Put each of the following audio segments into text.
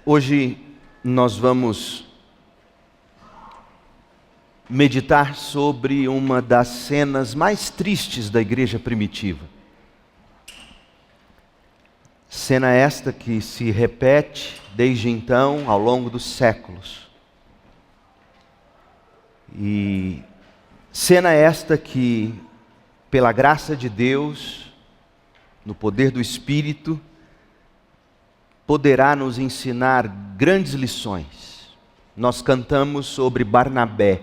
Hoje nós vamos meditar sobre uma das cenas mais tristes da igreja primitiva. Cena esta que se repete desde então ao longo dos séculos. E cena esta que, pela graça de Deus, no poder do Espírito, poderá nos ensinar grandes lições. Nós cantamos sobre Barnabé.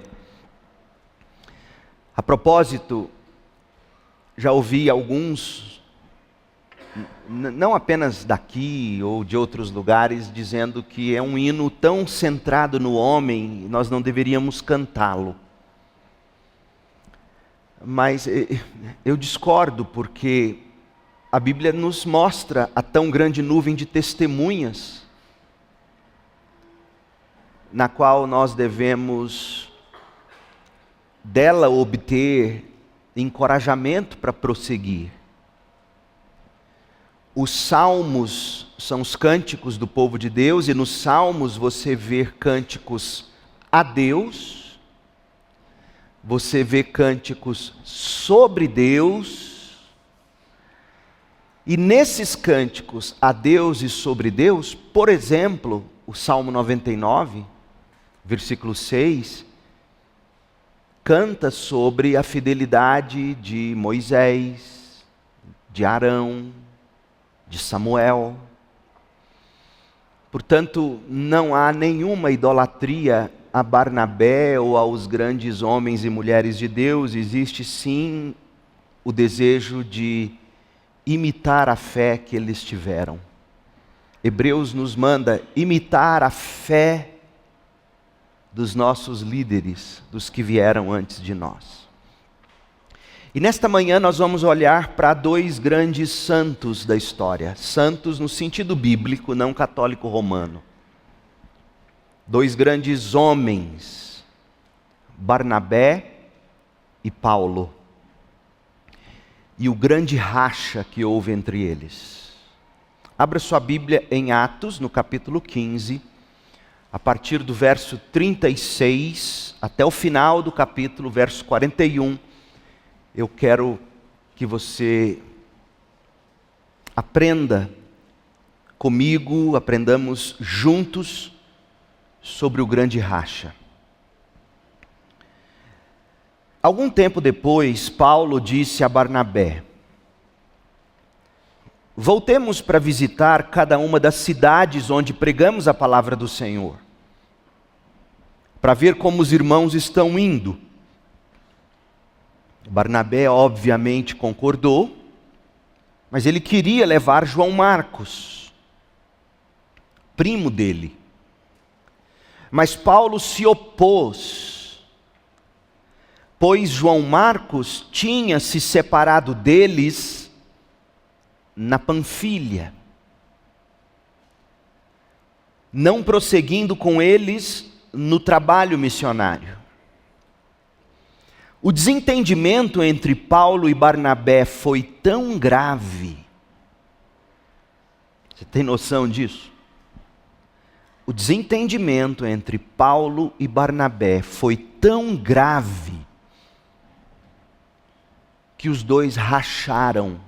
A propósito, já ouvi alguns, não apenas daqui ou de outros lugares, dizendo que é um hino tão centrado no homem, nós não deveríamos cantá-lo. Mas eu discordo, porque a Bíblia nos mostra a tão grande nuvem de testemunhas, na qual nós devemos dela obter encorajamento para prosseguir. Os salmos são os cânticos do povo de Deus, e nos salmos você vê cânticos a Deus, você vê cânticos sobre Deus. E nesses cânticos a Deus e sobre Deus, por exemplo, o Salmo 99, versículo 6, canta sobre a fidelidade de Moisés, de Arão, de Samuel. Portanto, não há nenhuma idolatria a Barnabé ou aos grandes homens e mulheres de Deus. Existe sim o desejo de imitar a fé que eles tiveram. Hebreus nos manda imitar a fé dos nossos líderes, dos que vieram antes de nós. E nesta manhã nós vamos olhar para dois grandes santos da história. Santos no sentido bíblico, não católico romano. Dois grandes homens, Barnabé e Paulo. E o grande racha que houve entre eles. Abra sua Bíblia em Atos, no capítulo 15, a partir do verso 36 até o final do capítulo, verso 41. Eu quero que você aprenda comigo, aprendamos juntos sobre o grande racha. Algum tempo depois, Paulo disse a Barnabé: voltemos para visitar cada uma das cidades onde pregamos a palavra do Senhor, para ver como os irmãos estão indo. Barnabé obviamente concordou, mas ele queria levar João Marcos, primo dele. Mas Paulo se opôs, pois João Marcos tinha se separado deles na Panfilha, não prosseguindo com eles no trabalho missionário. O desentendimento entre Paulo e Barnabé foi tão grave. Você tem noção disso? O desentendimento entre Paulo e Barnabé foi tão grave que os dois racharam.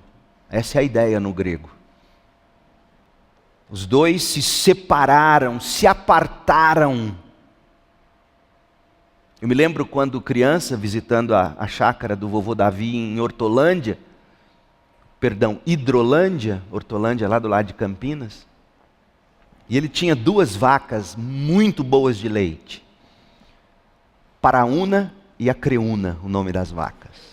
Essa é a ideia no grego. Os dois se separaram, se apartaram. Eu me lembro quando criança, visitando a chácara do vovô Davi em Hidrolândia, Hortolândia, lá do lado de Campinas. E ele tinha duas vacas muito boas de leite. Paraúna e Acreúna, o nome das vacas.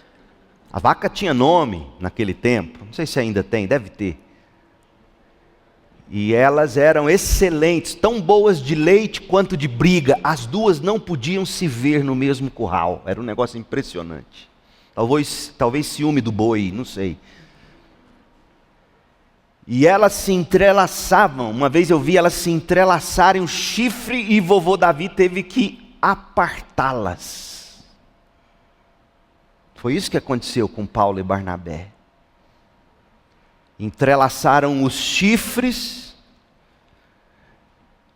A vaca tinha nome naquele tempo, não sei se ainda tem, deve ter. E elas eram excelentes, tão boas de leite quanto de briga. As duas não podiam se ver no mesmo curral, era um negócio impressionante. Talvez ciúme do boi, não sei. E elas se entrelaçavam, uma vez eu vi elas se entrelaçarem o chifre e vovô Davi teve que apartá-las. Foi isso que aconteceu com Paulo e Barnabé. Entrelaçaram os chifres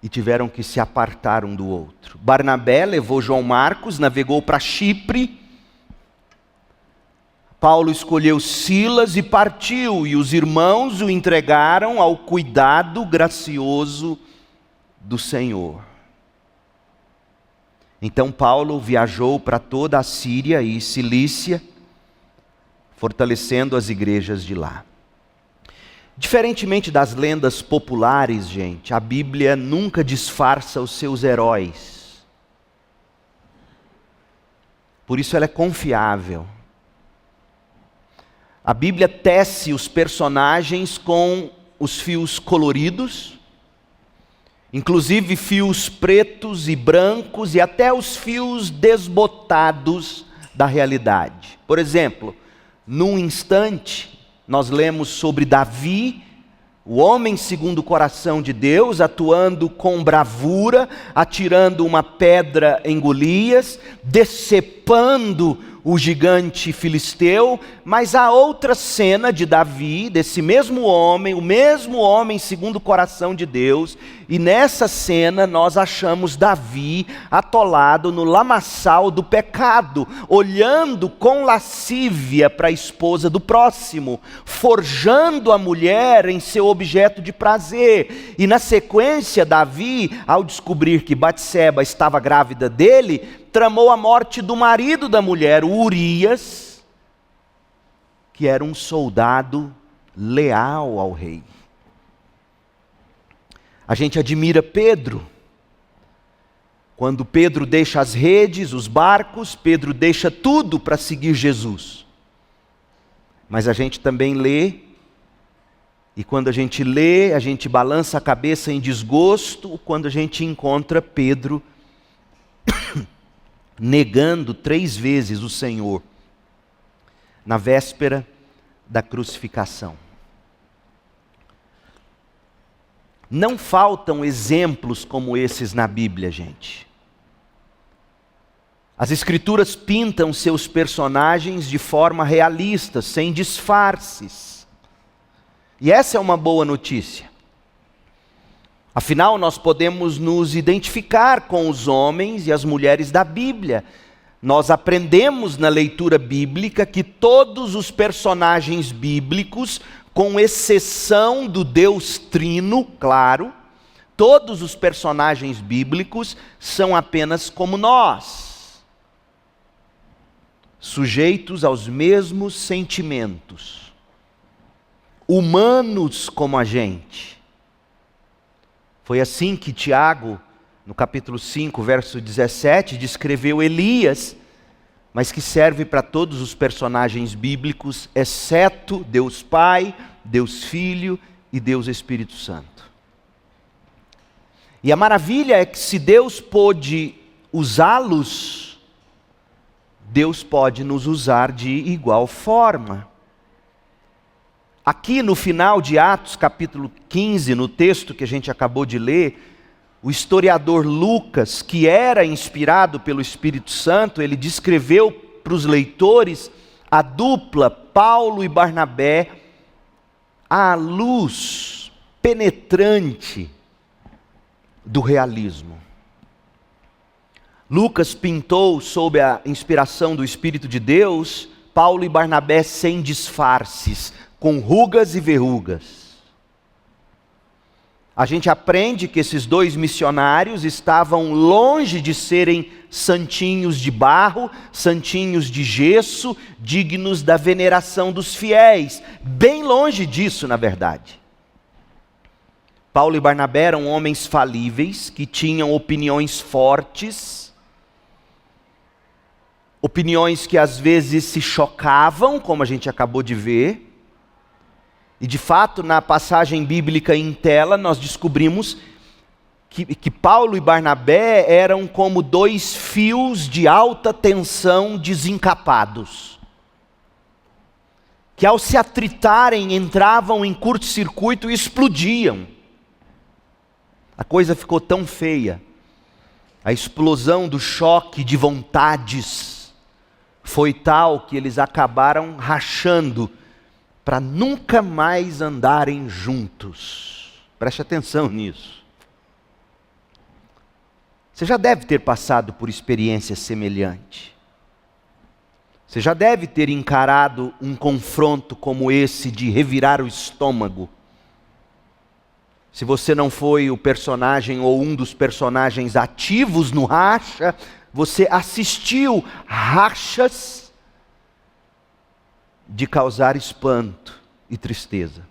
e tiveram que se apartar um do outro. Barnabé levou João Marcos, navegou para Chipre. Paulo escolheu Silas e partiu, e os irmãos o entregaram ao cuidado gracioso do Senhor. Então Paulo viajou para toda a Síria e Cilícia, fortalecendo as igrejas de lá. Diferentemente das lendas populares, gente, a Bíblia nunca disfarça os seus heróis. Por isso ela é confiável. A Bíblia tece os personagens com os fios coloridos, inclusive fios pretos e brancos e até os fios desbotados da realidade. Por exemplo, num instante, nós lemos sobre Davi, o homem segundo o coração de Deus, atuando com bravura, atirando uma pedra em Golias, decepando o gigante filisteu. Mas há outra cena de Davi, desse mesmo homem, o mesmo homem segundo o coração de Deus, e nessa cena nós achamos Davi atolado no lamaçal do pecado, olhando com lascívia para a esposa do próximo, forjando a mulher em seu objeto de prazer. E na sequência, Davi, ao descobrir que Batseba estava grávida dele, tramou a morte do marido da mulher, Urias, que era um soldado leal ao rei. A gente admira Pedro. Quando Pedro deixa as redes, os barcos, Pedro deixa tudo para seguir Jesus. Mas a gente também lê, e quando a gente lê, a gente balança a cabeça em desgosto, quando a gente encontra Pedro negando 3 vezes o Senhor, na véspera da crucificação. Não faltam exemplos como esses na Bíblia, gente. As Escrituras pintam seus personagens de forma realista, sem disfarces. E essa é uma boa notícia. Afinal, nós podemos nos identificar com os homens e as mulheres da Bíblia. Nós aprendemos na leitura bíblica que todos os personagens bíblicos, com exceção do Deus Trino, claro, todos os personagens bíblicos são apenas como nós, sujeitos aos mesmos sentimentos, humanos como a gente. Foi assim que Tiago, no capítulo 5, verso 17, descreveu Elias, mas que serve para todos os personagens bíblicos, exceto Deus Pai, Deus Filho e Deus Espírito Santo. E a maravilha é que se Deus pôde usá-los, Deus pode nos usar de igual forma. Aqui no final de Atos, capítulo 15, no texto que a gente acabou de ler, o historiador Lucas, que era inspirado pelo Espírito Santo, ele descreveu para os leitores a dupla Paulo e Barnabé, à luz penetrante do realismo. Lucas pintou, sob a inspiração do Espírito de Deus, Paulo e Barnabé sem disfarces, com rugas e verrugas. A gente aprende que esses 2 missionários estavam longe de serem santinhos de barro, santinhos de gesso, dignos da veneração dos fiéis. Bem longe disso, na verdade. Paulo e Barnabé eram homens falíveis, que tinham opiniões fortes, opiniões que às vezes se chocavam, como a gente acabou de ver. E de fato, na passagem bíblica em tela, nós descobrimos que Paulo e Barnabé eram como 2 fios de alta tensão desencapados, que ao se atritarem entravam em curto-circuito e explodiam. A coisa ficou tão feia, a explosão do choque de vontades foi tal que eles acabaram rachando para nunca mais andarem juntos. Preste atenção nisso. Você já deve ter passado por experiência semelhante. Você já deve ter encarado um confronto como esse de revirar o estômago. Se você não foi o personagem ou um dos personagens ativos no racha, você assistiu rachas de causar espanto e tristeza.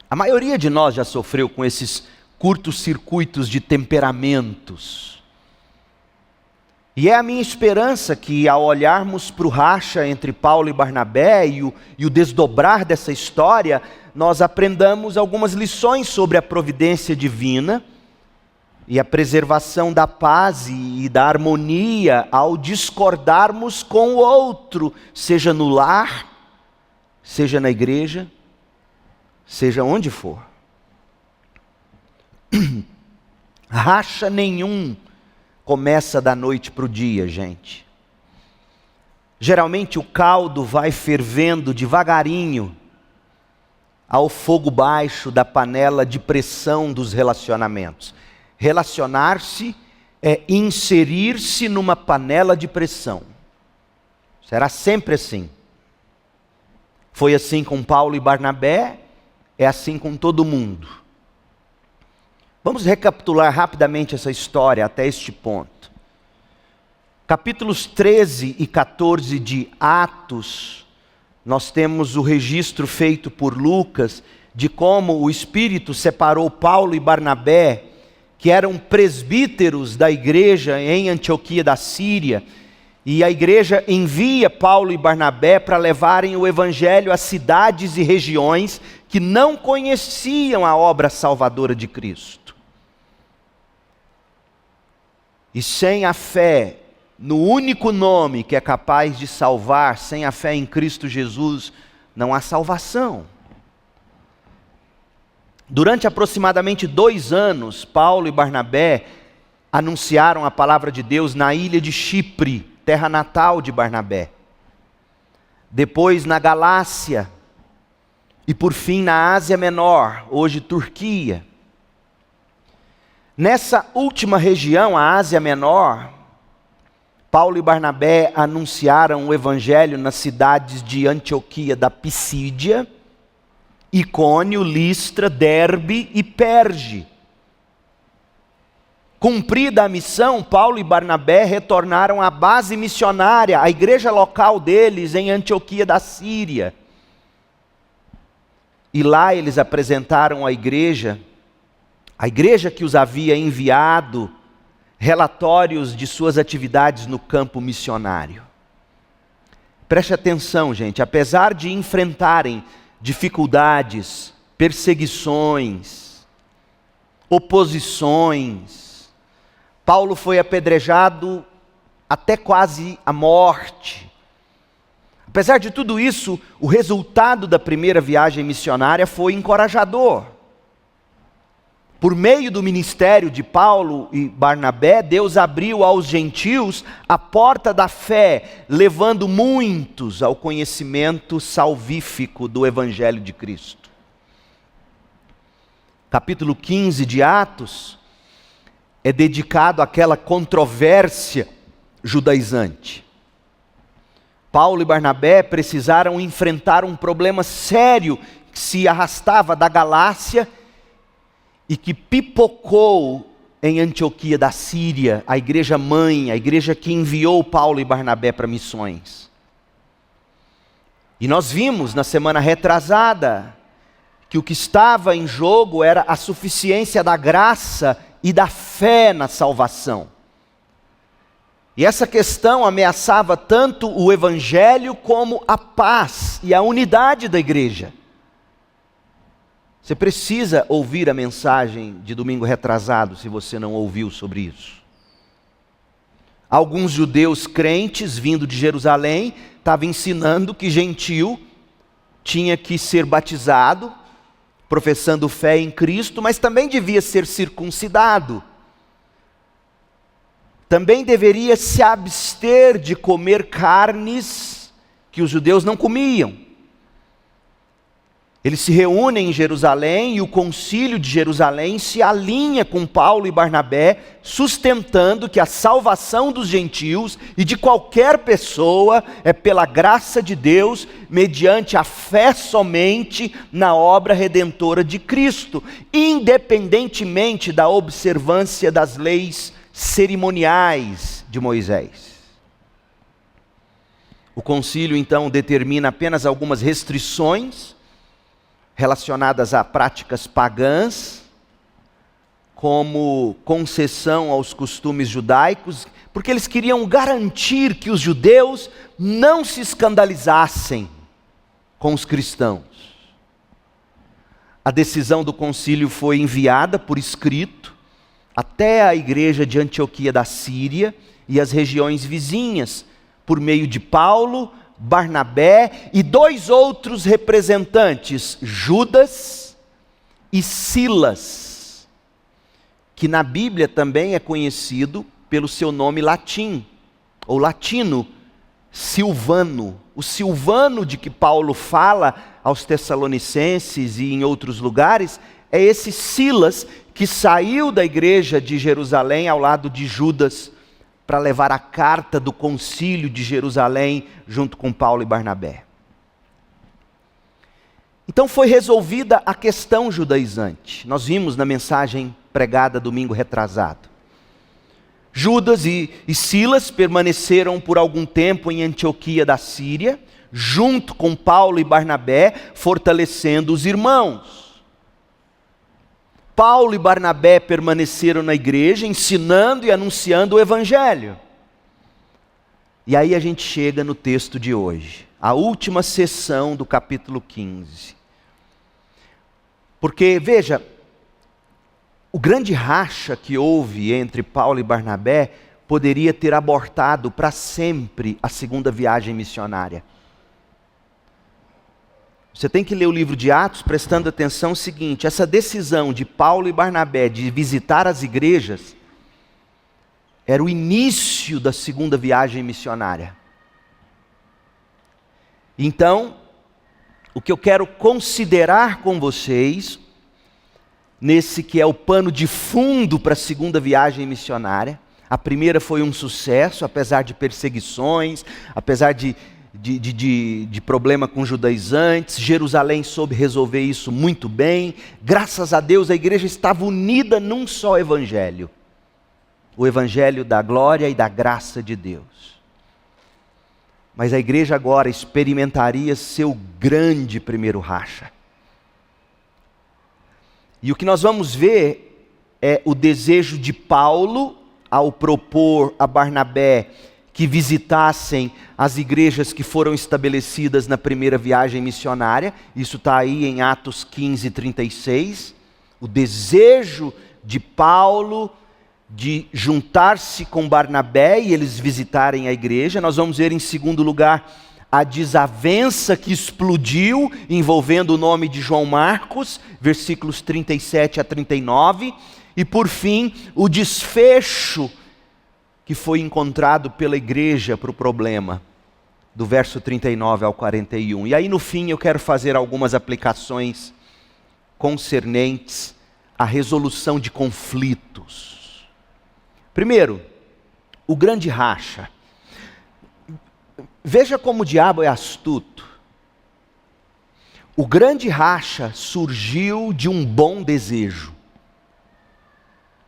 A maioria de nós já sofreu com esses curtos circuitos de temperamentos. E é a minha esperança que, ao olharmos para o racha entre Paulo e Barnabé e o desdobrar dessa história, nós aprendamos algumas lições sobre a providência divina e a preservação da paz e da harmonia ao discordarmos com o outro, seja no lar, seja na igreja, seja onde for. Racha nenhum começa da noite para o dia, gente. Geralmente o caldo vai fervendo devagarinho ao fogo baixo da panela de pressão dos relacionamentos. Relacionar-se é inserir-se numa panela de pressão. Será sempre assim. Foi assim com Paulo e Barnabé, é assim com todo mundo. Vamos recapitular rapidamente essa história até este ponto. Capítulos 13 e 14 de Atos, nós temos o registro feito por Lucas de como o Espírito separou Paulo e Barnabé, que eram presbíteros da igreja em Antioquia da Síria, e a igreja envia Paulo e Barnabé para levarem o evangelho a cidades e regiões que não conheciam a obra salvadora de Cristo. E sem a fé no único nome que é capaz de salvar, sem a fé em Cristo Jesus, não há salvação. Durante aproximadamente 2 anos, Paulo e Barnabé anunciaram a palavra de Deus na ilha de Chipre, terra natal de Barnabé. Depois na Galácia e por fim na Ásia Menor, hoje Turquia. Nessa última região, a Ásia Menor, Paulo e Barnabé anunciaram o evangelho nas cidades de Antioquia da Pisídia, Icônio, Listra, Derbe e Perge. Cumprida a missão, Paulo e Barnabé retornaram à base missionária, à igreja local deles em Antioquia da Síria. E lá eles apresentaram à igreja que os havia enviado, relatórios de suas atividades no campo missionário. Preste atenção, gente, apesar de enfrentarem dificuldades, perseguições, oposições, Paulo foi apedrejado até quase a morte. Apesar de tudo isso, o resultado da primeira viagem missionária foi encorajador. Por meio do ministério de Paulo e Barnabé, Deus abriu aos gentios a porta da fé, levando muitos ao conhecimento salvífico do Evangelho de Cristo. Capítulo 15 de Atos é dedicado àquela controvérsia judaizante. Paulo e Barnabé precisaram enfrentar um problema sério que se arrastava da Galácia e que pipocou em Antioquia da Síria, a igreja mãe, a igreja que enviou Paulo e Barnabé para missões. E nós vimos na semana retrasada que o que estava em jogo era a suficiência da graça e da fé na salvação. E essa questão ameaçava tanto o evangelho como a paz e a unidade da igreja. Você precisa ouvir a mensagem de domingo retrasado, se você não ouviu sobre isso. Alguns judeus crentes, vindo de Jerusalém, estavam ensinando que gentio tinha que ser batizado, professando fé em Cristo, mas também devia ser circuncidado. Também deveria se abster de comer carnes que os judeus não comiam. Eles se reúnem em Jerusalém e o concílio de Jerusalém se alinha com Paulo e Barnabé, sustentando que a salvação dos gentios e de qualquer pessoa é pela graça de Deus, mediante a fé somente na obra redentora de Cristo, independentemente da observância das leis cerimoniais de Moisés. O concílio então determina apenas algumas restrições relacionadas a práticas pagãs, como concessão aos costumes judaicos, porque eles queriam garantir que os judeus não se escandalizassem com os cristãos. A decisão do concílio foi enviada por escrito até a igreja de Antioquia da Síria e as regiões vizinhas, por meio de Paulo, Barnabé e 2 outros representantes, Judas e Silas, que na Bíblia também é conhecido pelo seu nome latim, ou latino, Silvano. O Silvano de que Paulo fala aos Tessalonicenses e em outros lugares, é esse Silas que saiu da igreja de Jerusalém ao lado de Judas, para levar a carta do concílio de Jerusalém junto com Paulo e Barnabé. Então foi resolvida a questão judaizante. Nós vimos na mensagem pregada domingo retrasado. Judas e Silas permaneceram por algum tempo em Antioquia da Síria, junto com Paulo e Barnabé, fortalecendo os irmãos. Paulo e Barnabé permaneceram na igreja, ensinando e anunciando o Evangelho. E aí a gente chega no texto de hoje, a última sessão do capítulo 15. Porque, veja, o grande racha que houve entre Paulo e Barnabé poderia ter abortado para sempre a segunda viagem missionária. Você tem que ler o livro de Atos prestando atenção no seguinte: essa decisão de Paulo e Barnabé de visitar as igrejas era o início da segunda viagem missionária. Então, o que eu quero considerar com vocês, nesse que é o pano de fundo para a segunda viagem missionária, a primeira foi um sucesso, apesar de perseguições, apesar de problema com judaizantes. Jerusalém soube resolver isso muito bem. Graças a Deus a igreja estava unida num só evangelho. O evangelho da glória e da graça de Deus. Mas a igreja agora experimentaria seu grande primeiro racha. E o que nós vamos ver é o desejo de Paulo ao propor a Barnabé que visitassem as igrejas que foram estabelecidas na primeira viagem missionária. Isso está aí em Atos 15, 36. O desejo de Paulo de juntar-se com Barnabé e eles visitarem a igreja. Nós vamos ver em segundo lugar a desavença que explodiu envolvendo o nome de João Marcos, versículos 37 a 39. E por fim, o desfecho que foi encontrado pela igreja para o problema, do verso 39 ao 41. E aí no fim eu quero fazer algumas aplicações concernentes à resolução de conflitos. Primeiro, o grande racha. Veja como o diabo é astuto. O grande racha surgiu de um bom desejo,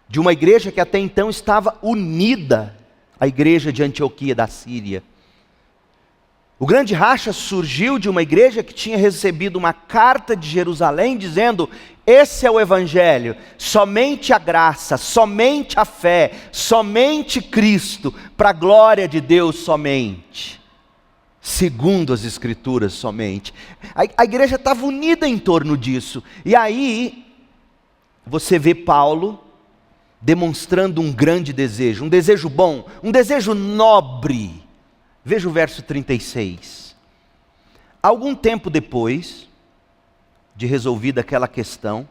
de uma igreja que até então estava unida, a igreja de Antioquia da Síria. O grande racha surgiu de uma igreja que tinha recebido uma carta de Jerusalém dizendo: esse é o evangelho, somente a graça, somente a fé, somente Cristo, para a glória de Deus somente, segundo as escrituras somente. A igreja estava unida em torno disso. E aí você vê Paulo demonstrando um grande desejo, um desejo bom, um desejo nobre. Veja o verso 36. Algum tempo depois de resolvida aquela questão,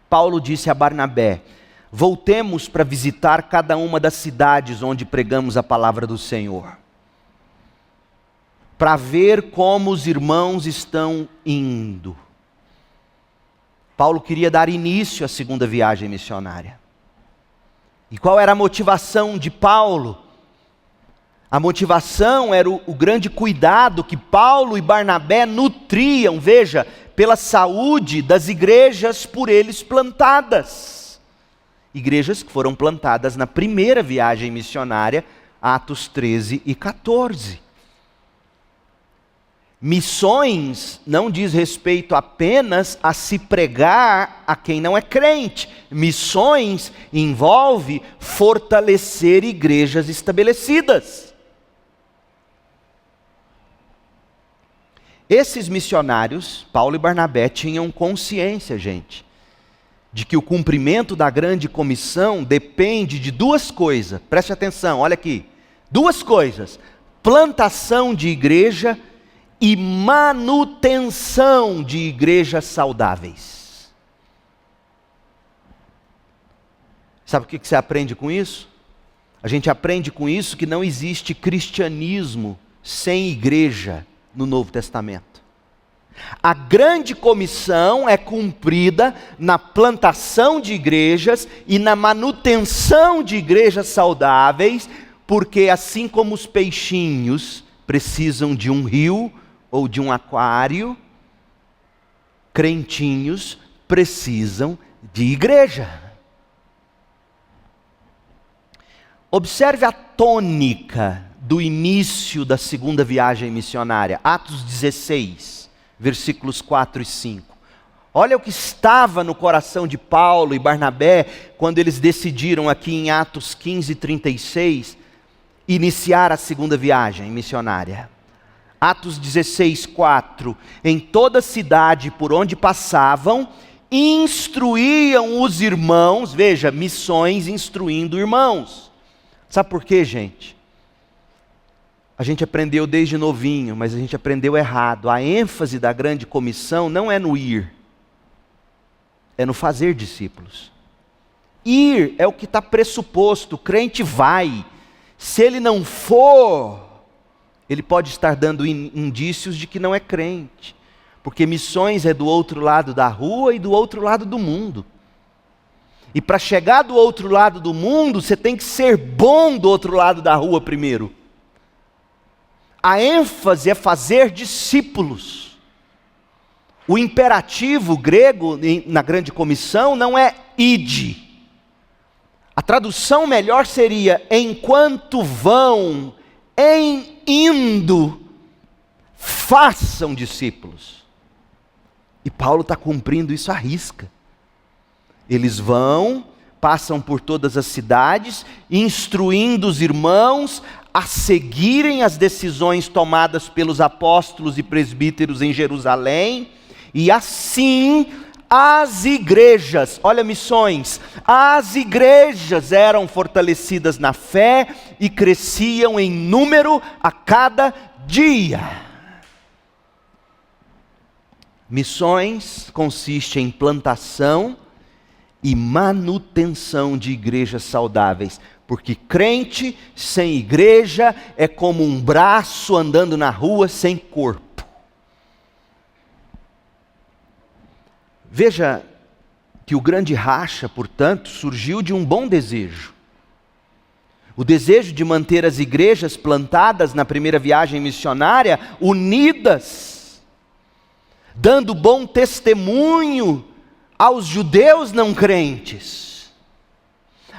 Paulo disse a Barnabé: voltemos para visitar cada uma das cidades onde pregamos a palavra do Senhor, para ver como os irmãos estão indo. Paulo queria dar início à segunda viagem missionária. E qual era a motivação de Paulo? A motivação era o grande cuidado que Paulo e Barnabé nutriam, veja, pela saúde das igrejas por eles plantadas. Igrejas que foram plantadas na primeira viagem missionária, Atos 13 e 14. Missões não diz respeito apenas a se pregar a quem não é crente. Missões envolve fortalecer igrejas estabelecidas. Esses missionários, Paulo e Barnabé, tinham consciência, gente, de que o cumprimento da grande comissão depende de duas coisas. Preste atenção, olha aqui. Duas coisas: plantação de igreja e manutenção de igrejas saudáveis. Sabe o que você aprende com isso? A gente aprende com isso que não existe cristianismo sem igreja no Novo Testamento. A grande comissão é cumprida na plantação de igrejas e na manutenção de igrejas saudáveis, porque assim como os peixinhos precisam de um rio ou de um aquário, crentinhos precisam de igreja. Observe a tônica do início da segunda viagem missionária, Atos 16, versículos 4 e 5. Olha o que estava no coração de Paulo e Barnabé quando eles decidiram aqui em Atos 15, 36, iniciar a segunda viagem missionária. Atos 16, 4. Em toda cidade por onde passavam, instruíam os irmãos, veja, missões instruindo irmãos. Sabe por quê, gente? A gente aprendeu desde novinho, mas a gente aprendeu errado. A ênfase da grande comissão não é no ir, é no fazer discípulos. Ir é o que está pressuposto, o crente vai. Se ele não for, ele pode estar dando indícios de que não é crente. Porque missões é do outro lado da rua e do outro lado do mundo. E para chegar do outro lado do mundo, você tem que ser bom do outro lado da rua primeiro. A ênfase é fazer discípulos. O imperativo grego na grande comissão não é ide. A tradução melhor seria: enquanto vão, em indo, façam discípulos. E Paulo está cumprindo isso à risca. Eles vão, passam por todas as cidades, instruindo os irmãos a seguirem as decisões tomadas pelos apóstolos e presbíteros em Jerusalém, e assim as igrejas, olha missões, as igrejas eram fortalecidas na fé e cresciam em número a cada dia. Missões consiste em plantação e manutenção de igrejas saudáveis, porque crente sem igreja é como um braço andando na rua sem corpo. Veja que o grande racha, portanto, surgiu de um bom desejo. O desejo de manter as igrejas plantadas na primeira viagem missionária, unidas, dando bom testemunho aos judeus não crentes.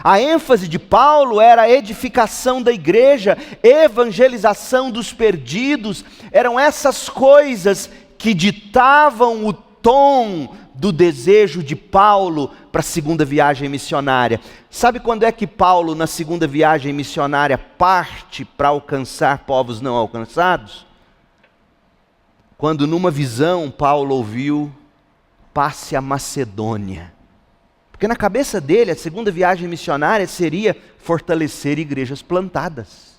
A ênfase de Paulo era a edificação da igreja, evangelização dos perdidos. Eram essas coisas que ditavam o tom do desejo de Paulo para a segunda viagem missionária. Sabe quando é que Paulo, na segunda viagem missionária, parte para alcançar povos não alcançados? Quando numa visão Paulo ouviu: passe a Macedônia. Porque na cabeça dele, a segunda viagem missionária seria fortalecer igrejas plantadas.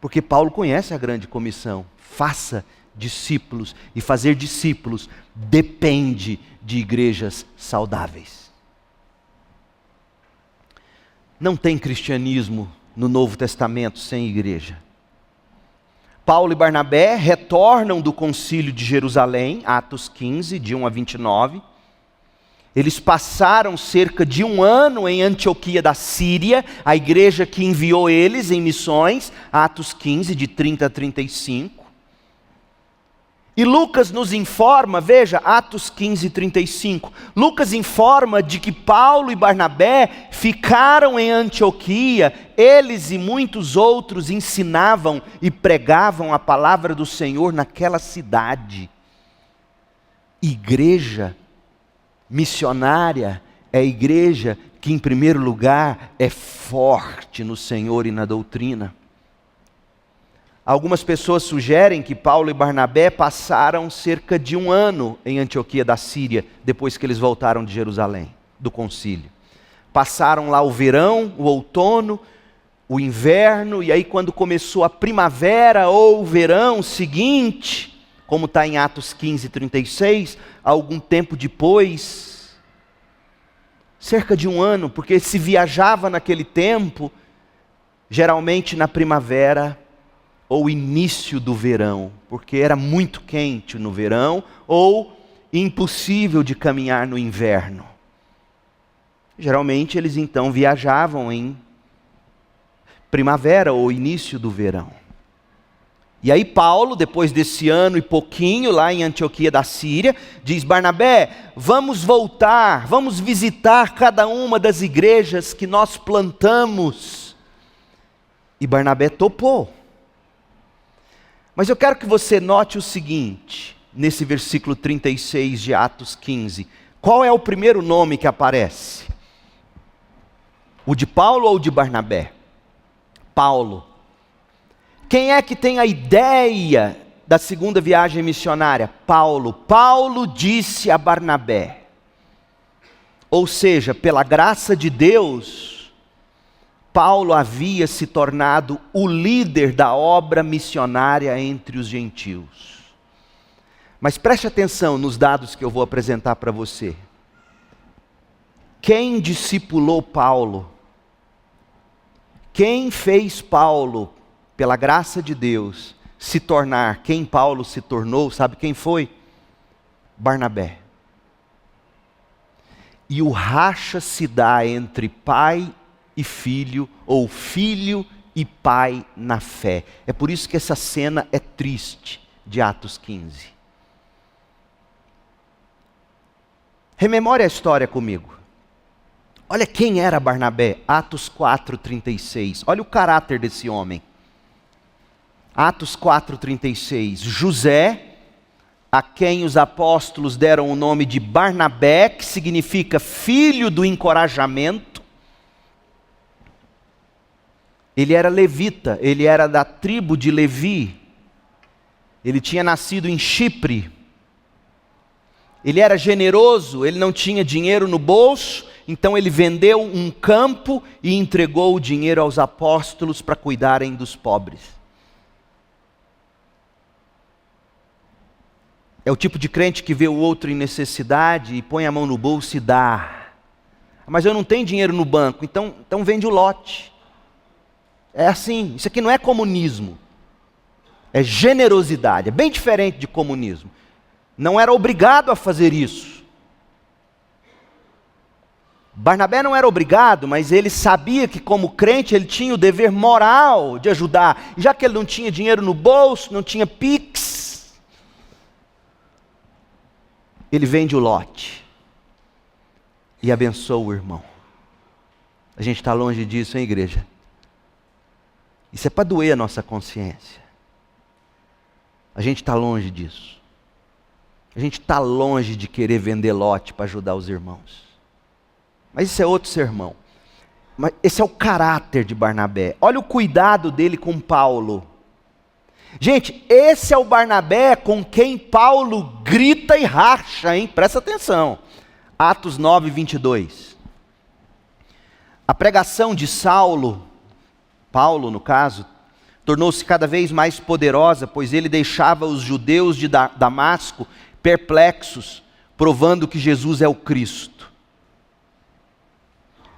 Porque Paulo conhece a grande comissão: faça discípulos, e fazer discípulos depende de igrejas saudáveis. Não tem cristianismo no Novo Testamento sem igreja. Paulo e Barnabé retornam do concílio de Jerusalém, Atos 15, de 1 a 29. Eles passaram cerca de 1 ano em Antioquia da Síria, a igreja que enviou eles em missões, Atos 15, de 30 a 35. E Lucas nos informa, veja, Atos 15, 35. Lucas informa de que Paulo e Barnabé ficaram em Antioquia, eles e muitos outros ensinavam e pregavam a palavra do Senhor naquela cidade. Igreja missionária é a igreja que, em primeiro lugar, é forte no Senhor e na doutrina. Algumas pessoas sugerem que Paulo e Barnabé passaram cerca de 1 ano em Antioquia da Síria, depois que eles voltaram de Jerusalém, do concílio. Passaram lá o verão, o outono, o inverno, e aí quando começou a primavera ou o verão seguinte, como está em Atos 15, 36, algum tempo depois, cerca de 1 ano, porque se viajava naquele tempo, geralmente na primavera, ou início do verão, porque era muito quente no verão, ou impossível de caminhar no inverno. Geralmente eles então viajavam em primavera ou início do verão. E aí Paulo, depois desse ano e pouquinho lá em Antioquia da Síria, diz: Barnabé, vamos voltar, vamos visitar cada uma das igrejas que nós plantamos. E Barnabé topou. Mas eu quero que você note o seguinte, nesse versículo 36 de Atos 15. Qual é o primeiro nome que aparece? O de Paulo ou o de Barnabé? Paulo. Quem é que tem a ideia da segunda viagem missionária? Paulo. Paulo disse a Barnabé. Ou seja, pela graça de Deus, Paulo havia se tornado o líder da obra missionária entre os gentios. Mas preste atenção nos dados que eu vou apresentar para você. Quem discipulou Paulo? Quem fez Paulo, pela graça de Deus, se tornar quem Paulo se tornou? Sabe quem foi? Barnabé. E o racha se dá entre pai e filho, ou filho e pai na fé. É por isso que essa cena é triste, de Atos 15. Rememore a história comigo. Olha quem era Barnabé, Atos 4, 36. Olha o caráter desse homem. Atos 4, 36. José, a quem os apóstolos deram o nome de Barnabé, que significa filho do encorajamento. Ele era levita, ele era da tribo de Levi. Ele tinha nascido em Chipre. Ele era generoso, ele não tinha dinheiro no bolso, então ele vendeu um campo e entregou o dinheiro aos apóstolos para cuidarem dos pobres. É o tipo de crente que vê o outro em necessidade e põe a mão no bolso e dá. Mas eu não tenho dinheiro no banco, então vende o lote. É assim, isso aqui não é comunismo, é generosidade, é bem diferente de comunismo. Não era obrigado a fazer isso. Barnabé não era obrigado, mas ele sabia que como crente ele tinha o dever moral de ajudar. E já que ele não tinha dinheiro no bolso, não tinha Pix, ele vende o lote e abençoa o irmão. A gente está longe disso, hein, igreja? Isso é para doer a nossa consciência. A gente está longe disso. A gente está longe de querer vender lote para ajudar os irmãos. Mas isso é outro sermão. Mas esse é o caráter de Barnabé. Olha o cuidado dele com Paulo. Gente, esse é o Barnabé com quem Paulo grita e racha, hein? Presta atenção. Atos 9, 22. A pregação de Paulo no caso, tornou-se cada vez mais poderosa, pois ele deixava os judeus de Damasco perplexos, provando que Jesus é o Cristo.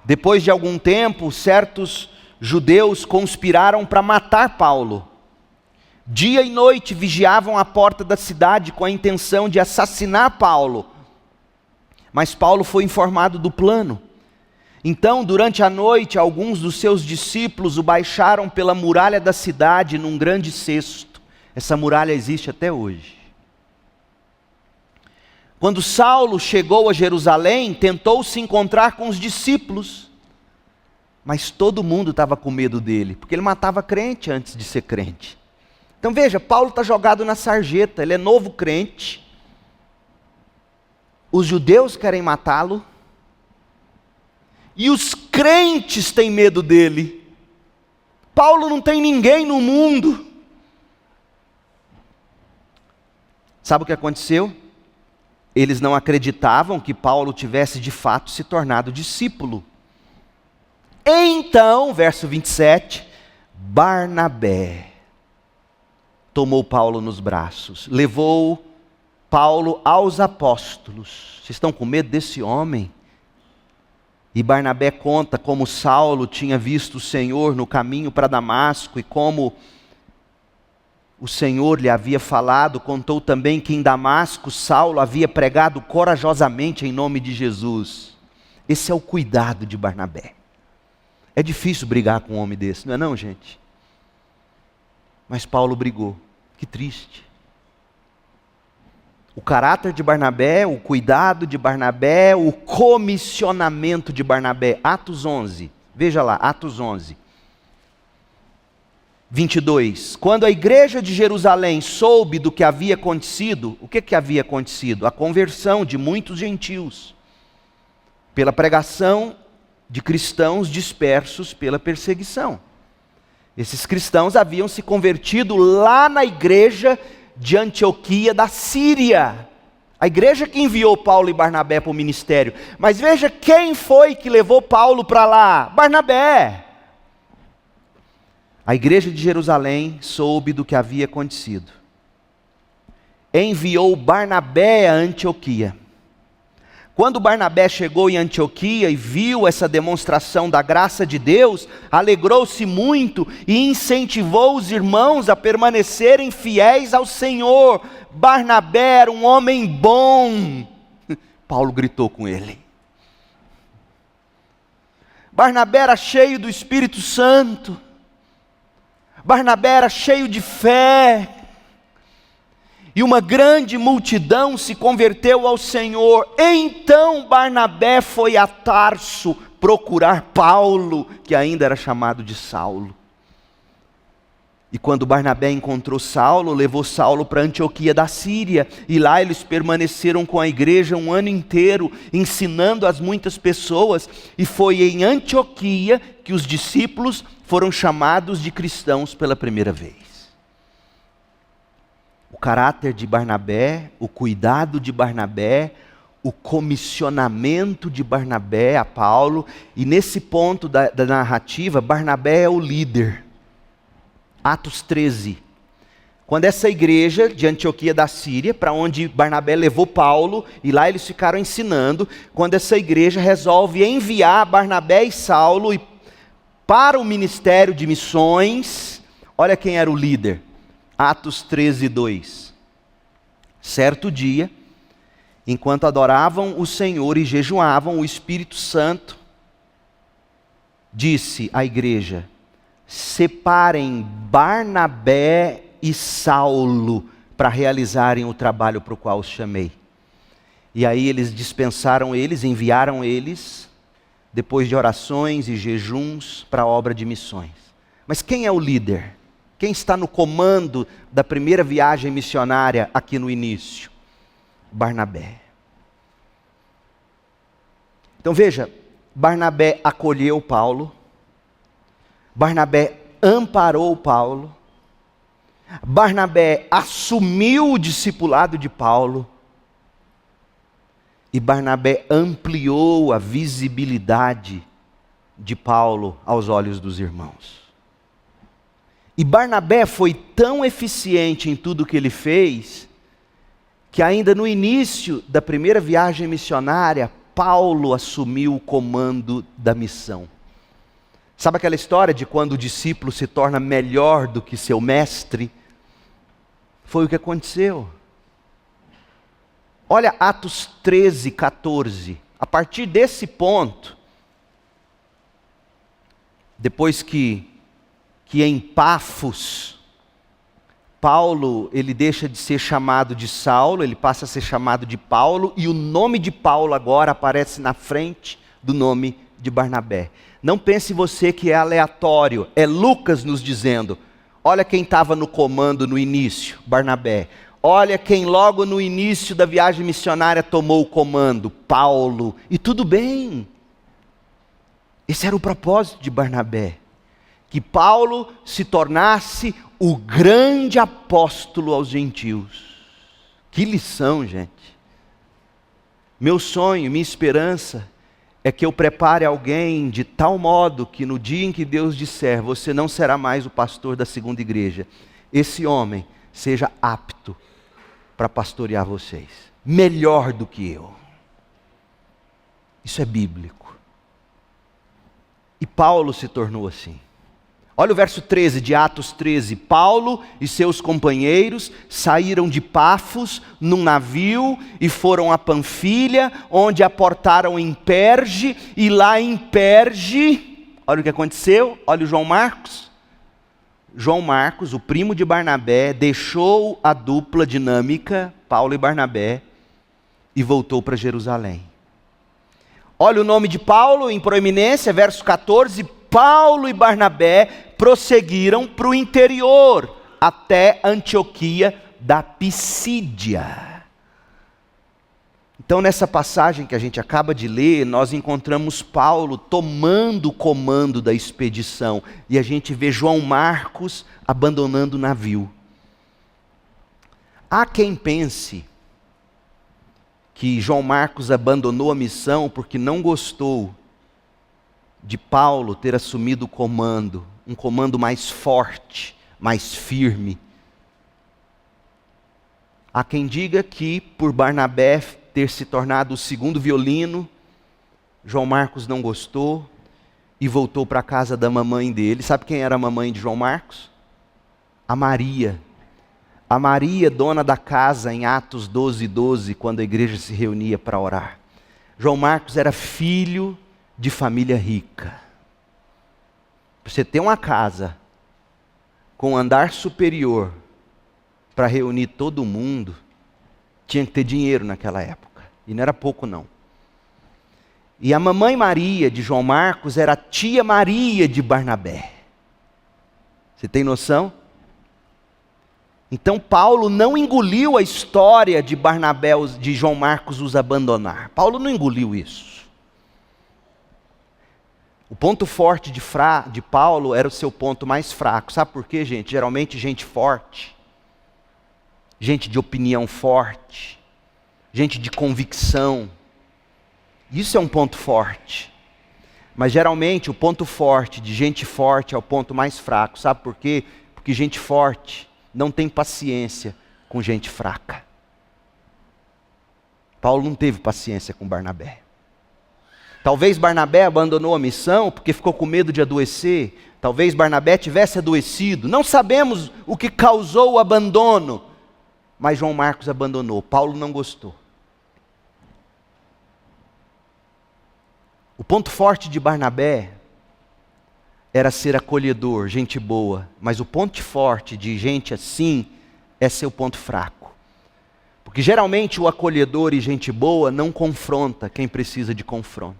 Depois de algum tempo, certos judeus conspiraram para matar Paulo. Dia e noite vigiavam a porta da cidade com a intenção de assassinar Paulo. Mas Paulo foi informado do plano. Então, durante a noite, alguns dos seus discípulos o baixaram pela muralha da cidade num grande cesto. Essa muralha existe até hoje. Quando Saulo chegou a Jerusalém, tentou se encontrar com os discípulos, mas todo mundo estava com medo dele, porque ele matava crente antes de ser crente. Então veja, Paulo está jogado na sarjeta, ele é novo crente, os judeus querem matá-lo, e os crentes têm medo dele. Paulo não tem ninguém no mundo. Sabe o que aconteceu? Eles não acreditavam que Paulo tivesse de fato se tornado discípulo. Então, verso 27, Barnabé tomou Paulo nos braços, levou Paulo aos apóstolos. Vocês estão com medo desse homem? E Barnabé conta como Saulo tinha visto o Senhor no caminho para Damasco e como o Senhor lhe havia falado. Contou também que em Damasco Saulo havia pregado corajosamente em nome de Jesus. Esse é o cuidado de Barnabé. É difícil brigar com um homem desse, não é não, gente? Mas Paulo brigou. Que triste. O caráter de Barnabé, o cuidado de Barnabé, o comissionamento de Barnabé. Atos 11, veja lá, Atos 11. 22. Quando a igreja de Jerusalém soube do que havia acontecido, o que havia acontecido? A conversão de muitos gentios, pela pregação de cristãos dispersos pela perseguição. Esses cristãos haviam se convertido lá na igreja de Antioquia da Síria. A igreja que enviou Paulo e Barnabé para o ministério. Mas veja quem foi que levou Paulo para lá? Barnabé. A igreja de Jerusalém soube do que havia acontecido. Enviou Barnabé a Antioquia. Quando Barnabé chegou em Antioquia e viu essa demonstração da graça de Deus, alegrou-se muito e incentivou os irmãos a permanecerem fiéis ao Senhor. Barnabé era um homem bom. Paulo gritou com ele. Barnabé era cheio do Espírito Santo. Barnabé era cheio de fé. E uma grande multidão se converteu ao Senhor. Então Barnabé foi a Tarso procurar Paulo, que ainda era chamado de Saulo. E quando Barnabé encontrou Saulo, levou Saulo para Antioquia da Síria. E lá eles permaneceram com a igreja um ano inteiro, ensinando as muitas pessoas. E foi em Antioquia que os discípulos foram chamados de cristãos pela primeira vez. O caráter de Barnabé, o cuidado de Barnabé, o comissionamento de Barnabé a Paulo. E nesse ponto da narrativa, Barnabé é o líder. Atos 13. Quando essa igreja de Antioquia da Síria, para onde Barnabé levou Paulo, e lá eles ficaram ensinando, quando essa igreja resolve enviar Barnabé e Saulo para o ministério de missões, olha quem era o líder. Atos 13, 2. Certo dia, enquanto adoravam o Senhor e jejuavam, o Espírito Santo disse à igreja: separem Barnabé e Saulo para realizarem o trabalho para o qual os chamei. E aí eles dispensaram eles, enviaram eles, depois de orações e jejuns, para a obra de missões. Mas quem é o líder? Quem está no comando da primeira viagem missionária aqui no início? Barnabé. Então veja, Barnabé acolheu Paulo, Barnabé amparou Paulo, Barnabé assumiu o discipulado de Paulo, e Barnabé ampliou a visibilidade de Paulo aos olhos dos irmãos. E Barnabé foi tão eficiente em tudo que ele fez, que ainda no início da primeira viagem missionária, Paulo assumiu o comando da missão. Sabe aquela história de quando o discípulo se torna melhor do que seu mestre? Foi o que aconteceu. Olha Atos 13, 14. A partir desse ponto, depois que em Pafos, Paulo, ele deixa de ser chamado de Saulo, ele passa a ser chamado de Paulo, e o nome de Paulo agora aparece na frente do nome de Barnabé. Não pense você que é aleatório, é Lucas nos dizendo, olha quem estava no comando no início, Barnabé. Olha quem logo no início da viagem missionária tomou o comando, Paulo. E tudo bem. Esse era o propósito de Barnabé. Que Paulo se tornasse o grande apóstolo aos gentios. Que lição, gente. Meu sonho, minha esperança é que eu prepare alguém de tal modo que no dia em que Deus disser, você não será mais o pastor da segunda igreja, esse homem seja apto para pastorear vocês, melhor do que eu. Isso é bíblico. E Paulo se tornou assim. Olha o verso 13 de Atos 13. Paulo e seus companheiros saíram de Pafos num navio e foram a Panfilha, onde aportaram em Perge, e lá em Perge, olha o que aconteceu, olha o João Marcos. João Marcos, o primo de Barnabé, deixou a dupla dinâmica, Paulo e Barnabé, e voltou para Jerusalém. Olha o nome de Paulo em proeminência, verso 14, Paulo e Barnabé prosseguiram para o interior, até Antioquia da Pisídia. Então, nessa passagem que a gente acaba de ler, nós encontramos Paulo tomando o comando da expedição, e a gente vê João Marcos abandonando o navio. Há quem pense que João Marcos abandonou a missão porque não gostou de Paulo ter assumido o comando, um comando mais forte, mais firme. Há quem diga que por Barnabé ter se tornado o segundo violino, João Marcos não gostou e voltou para a casa da mamãe dele. Sabe quem era a mamãe de João Marcos? A Maria. A Maria, dona da casa, em Atos 12:12, quando a igreja se reunia para orar. João Marcos era filho de família rica. Você ter uma casa com andar superior para reunir todo mundo, tinha que ter dinheiro naquela época. E não era pouco não. E a mamãe Maria de João Marcos era a tia Maria de Barnabé. Você tem noção? Então Paulo não engoliu a história de Barnabé, de João Marcos os abandonar. Paulo não engoliu isso. O ponto forte de Paulo era o seu ponto mais fraco. Sabe por quê, gente? Geralmente gente forte, gente de opinião forte, gente de convicção, isso é um ponto forte. Mas geralmente o ponto forte de gente forte é o ponto mais fraco. Sabe por quê? Porque gente forte não tem paciência com gente fraca. Paulo não teve paciência com Barnabé. Talvez Barnabé abandonou a missão porque ficou com medo de adoecer. Talvez Barnabé tivesse adoecido. Não sabemos o que causou o abandono. Mas João Marcos abandonou. Paulo não gostou. O ponto forte de Barnabé era ser acolhedor, gente boa. Mas o ponto forte de gente assim é seu ponto fraco. Porque geralmente o acolhedor e gente boa não confronta quem precisa de confronto.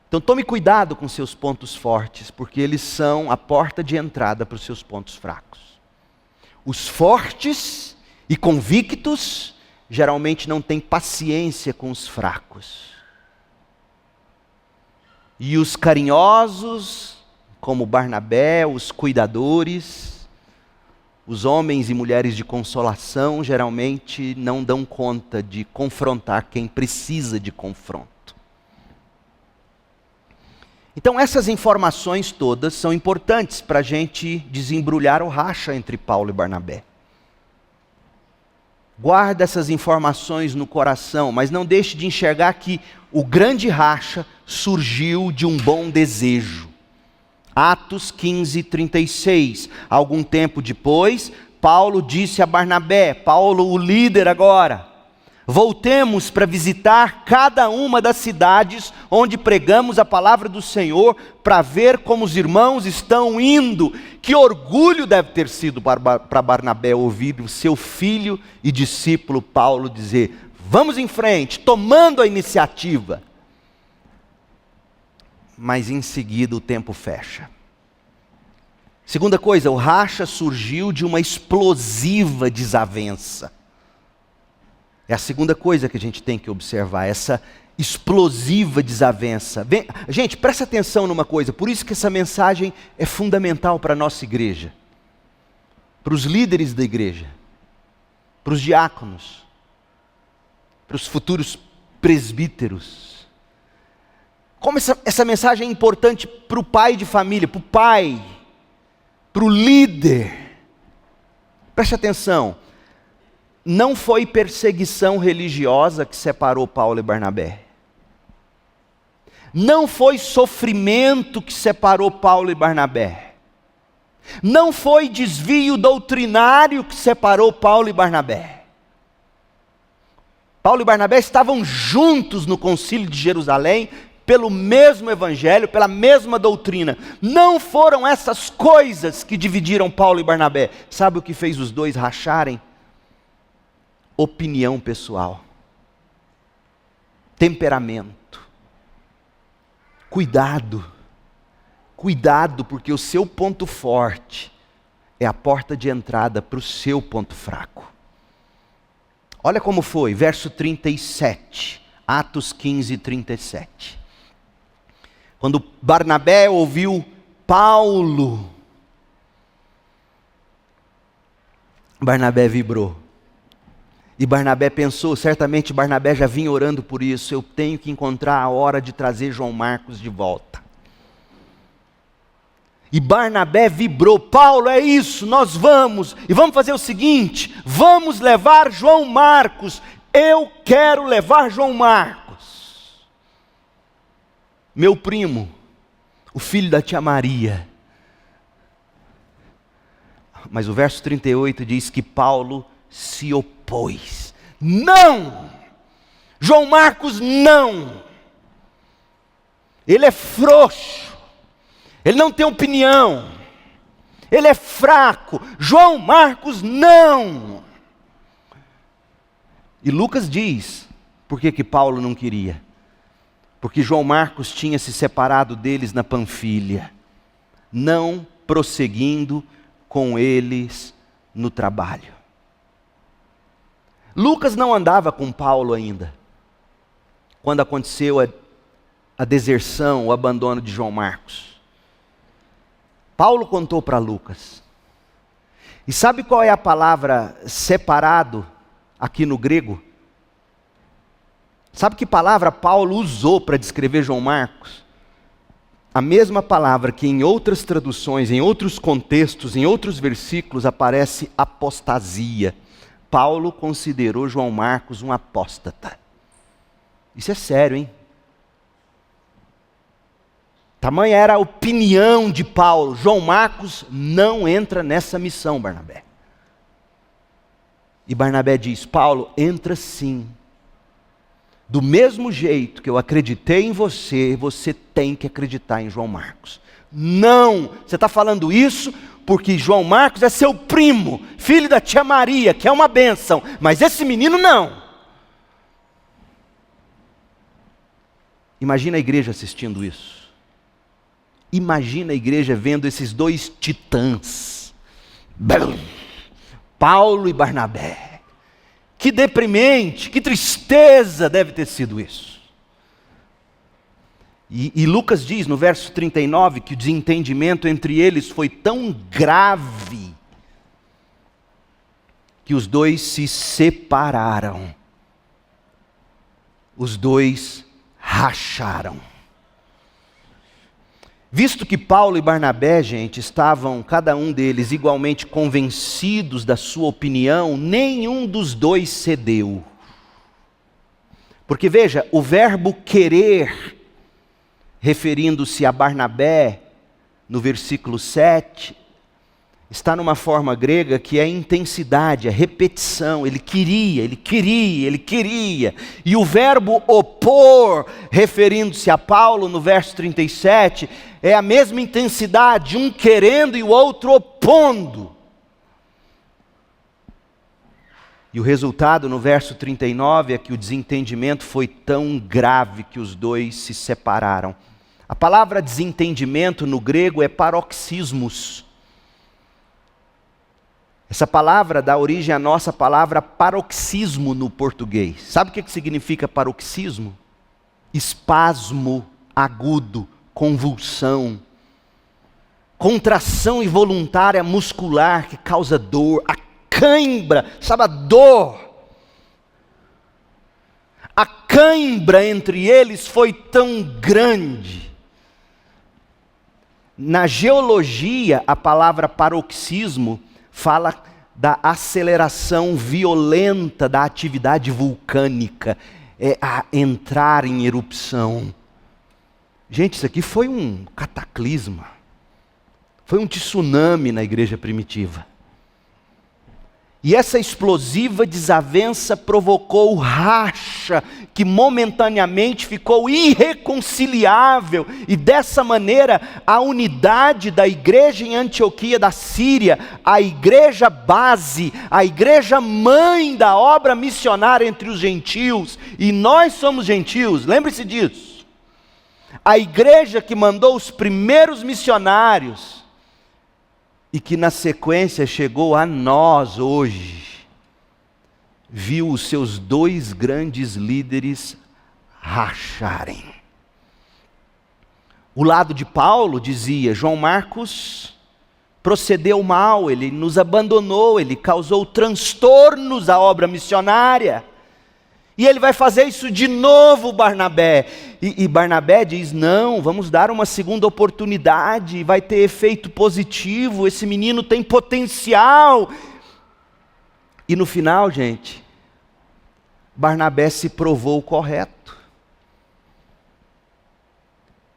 Então tome cuidado com seus pontos fortes, porque eles são a porta de entrada para os seus pontos fracos. Os fortes e convictos geralmente não têm paciência com os fracos. E os carinhosos, como Barnabé, os cuidadores, os homens e mulheres de consolação, geralmente não dão conta de confrontar quem precisa de confronto. Então essas informações todas são importantes para a gente desembrulhar o racha entre Paulo e Barnabé. Guarda essas informações no coração, mas não deixe de enxergar que o grande racha surgiu de um bom desejo. Atos 15:36. Algum tempo depois, Paulo disse a Barnabé, Paulo o líder agora: voltemos para visitar cada uma das cidades onde pregamos a palavra do Senhor, para ver como os irmãos estão indo. Que orgulho deve ter sido para Barnabé ouvir o seu filho e discípulo Paulo dizer: vamos em frente, tomando a iniciativa. Mas em seguida o tempo fecha. Segunda coisa, o racha surgiu de uma explosiva desavença. É a segunda coisa que a gente tem que observar, essa explosiva desavença. Gente, presta atenção numa coisa, por isso que essa mensagem é fundamental para a nossa igreja, para os líderes da igreja, para os diáconos, para os futuros presbíteros. Como essa mensagem é importante para o pai de família, para o pai, para o líder. Preste atenção. Não foi perseguição religiosa que separou Paulo e Barnabé. Não foi sofrimento que separou Paulo e Barnabé. Não foi desvio doutrinário que separou Paulo e Barnabé. Paulo e Barnabé estavam juntos no concílio de Jerusalém, pelo mesmo evangelho, pela mesma doutrina. Não foram essas coisas que dividiram Paulo e Barnabé. Sabe o que fez os dois racharem? Opinião pessoal, temperamento. Cuidado, porque o seu ponto forte é a porta de entrada para o seu ponto fraco. Olha como foi, verso 37, Atos 15, 37. Quando Barnabé ouviu Paulo, Barnabé vibrou. E Barnabé pensou, certamente Barnabé já vinha orando por isso: eu tenho que encontrar a hora de trazer João Marcos de volta. E Barnabé vibrou: Paulo, é isso, nós vamos, e vamos fazer o seguinte, vamos levar João Marcos, eu quero levar João Marcos. Meu primo, o filho da tia Maria. Mas o verso 38 diz que Paulo se opôs. Não! João Marcos não! Ele é frouxo, ele não tem opinião, ele é fraco. João Marcos não! E Lucas diz, por que Paulo não queria? Porque João Marcos tinha se separado deles na Panfilha, não prosseguindo com eles no trabalho. Lucas não andava com Paulo ainda, quando aconteceu a deserção, o abandono de João Marcos. Paulo contou para Lucas. E sabe qual é a palavra separado aqui no grego? Sabe que palavra Paulo usou para descrever João Marcos? A mesma palavra que em outras traduções, em outros contextos, em outros versículos aparece apostasia. Paulo considerou João Marcos um apóstata. Isso é sério, hein? Tamanha era a opinião de Paulo: João Marcos não entra nessa missão, Barnabé. E Barnabé diz: Paulo, entra sim. Do mesmo jeito que eu acreditei em você, você tem que acreditar em João Marcos. Não, você está falando isso porque João Marcos é seu primo, filho da tia Maria, que é uma bênção, mas esse menino não. Imagina a igreja assistindo isso. Imagina a igreja vendo esses dois titãs, Paulo e Barnabé. Que deprimente, que tristeza deve ter sido isso. E Lucas diz no verso 39 que o desentendimento entre eles foi tão grave que os dois se separaram. Os dois racharam. Visto que Paulo e Barnabé, gente, estavam cada um deles igualmente convencidos da sua opinião, nenhum dos dois cedeu. Porque veja, o verbo querer, referindo-se a Barnabé, no versículo 7, está numa forma grega que é intensidade, é repetição. Ele queria. E o verbo opor, referindo-se a Paulo no verso 37, é a mesma intensidade, um querendo e o outro opondo. E o resultado no verso 39 é que o desentendimento foi tão grave que os dois se separaram. A palavra desentendimento no grego é paroxismos. Essa palavra dá origem à nossa palavra paroxismo no português. Sabe o que significa paroxismo? Espasmo agudo, convulsão, contração involuntária muscular que causa dor, a cãibra, sabe a dor? A cãibra entre eles foi tão grande. Na geologia, a palavra paroxismo fala da aceleração violenta da atividade vulcânica, é a entrar em erupção. Gente, isso aqui foi um cataclisma, foi um tsunami na igreja primitiva. E essa explosiva desavença provocou racha, que momentaneamente ficou irreconciliável. E dessa maneira, a unidade da igreja em Antioquia da Síria, a igreja base, a igreja mãe da obra missionária entre os gentios, e nós somos gentios, lembre-se disso. A igreja que mandou os primeiros missionários, e que na sequência chegou a nós hoje, viu os seus dois grandes líderes racharem. O lado de Paulo dizia: João Marcos procedeu mal, ele nos abandonou, ele causou transtornos à obra missionária. E ele vai fazer isso de novo, Barnabé. E Barnabé diz: não, vamos dar uma segunda oportunidade, vai ter efeito positivo, esse menino tem potencial. E no final, gente, Barnabé se provou correto.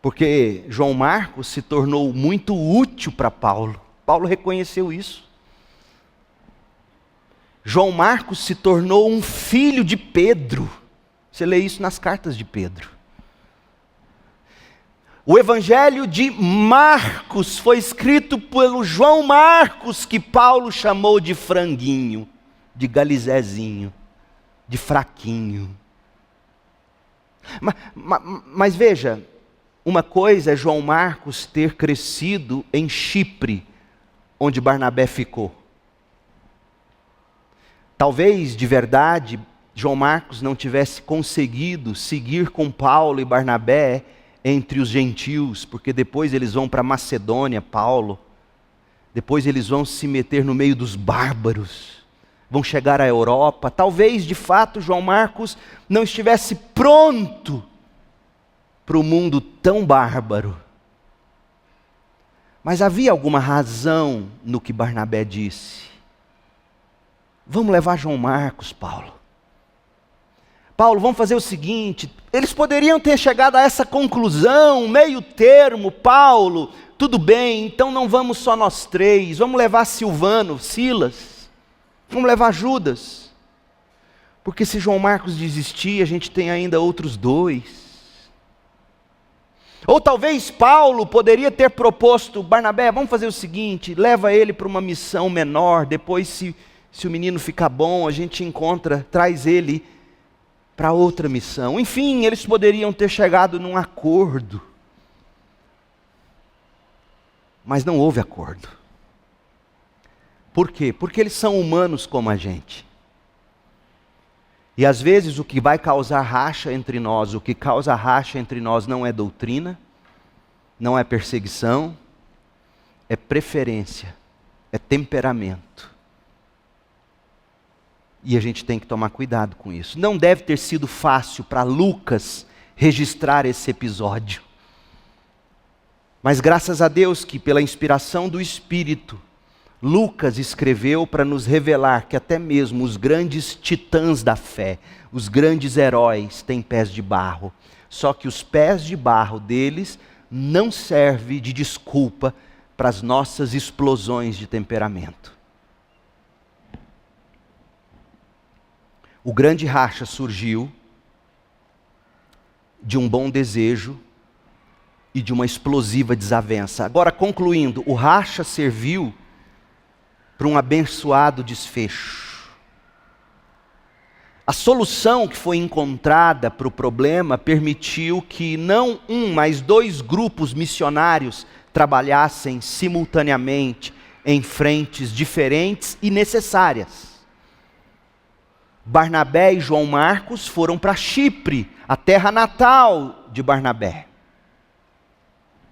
Porque João Marcos se tornou muito útil para Paulo. Paulo reconheceu isso. João Marcos se tornou um filho de Pedro. Você lê isso nas cartas de Pedro. O evangelho de Marcos foi escrito pelo João Marcos, que Paulo chamou de franguinho, de galizezinho, de fraquinho. Mas veja, uma coisa é João Marcos ter crescido em Chipre, onde Barnabé ficou. Talvez, de verdade, João Marcos não tivesse conseguido seguir com Paulo e Barnabé entre os gentios, porque depois eles vão para Macedônia, Paulo, depois eles vão se meter no meio dos bárbaros, vão chegar à Europa. Talvez, de fato, João Marcos não estivesse pronto para o mundo tão bárbaro. Mas havia alguma razão no que Barnabé disse. Vamos levar João Marcos, Paulo. Paulo, vamos fazer o seguinte, eles poderiam ter chegado a essa conclusão, meio termo, Paulo, tudo bem, então não vamos só nós três, vamos levar Silvano, Silas, vamos levar Judas, porque se João Marcos desistir, a gente tem ainda outros dois. Ou talvez Paulo poderia ter proposto: Barnabé, vamos fazer o seguinte, leva ele para uma missão menor, depois se o menino ficar bom, a gente encontra, traz ele para outra missão. Enfim, eles poderiam ter chegado num acordo. Mas não houve acordo. Por quê? Porque eles são humanos como a gente. E às vezes o que vai causar racha entre nós, o que causa racha entre nós não é doutrina, não é perseguição, é preferência, é temperamento. E a gente tem que tomar cuidado com isso. Não deve ter sido fácil para Lucas registrar esse episódio. Mas graças a Deus que pela inspiração do Espírito, Lucas escreveu para nos revelar que até mesmo os grandes titãs da fé, os grandes heróis têm pés de barro. Só que os pés de barro deles não servem de desculpa para as nossas explosões de temperamento. O grande racha surgiu de um bom desejo e de uma explosiva desavença. Agora, concluindo, o racha serviu para um abençoado desfecho. A solução que foi encontrada para o problema permitiu que não um, mas 2 grupos missionários trabalhassem simultaneamente em frentes diferentes e necessárias. Barnabé e João Marcos foram para Chipre, a terra natal de Barnabé.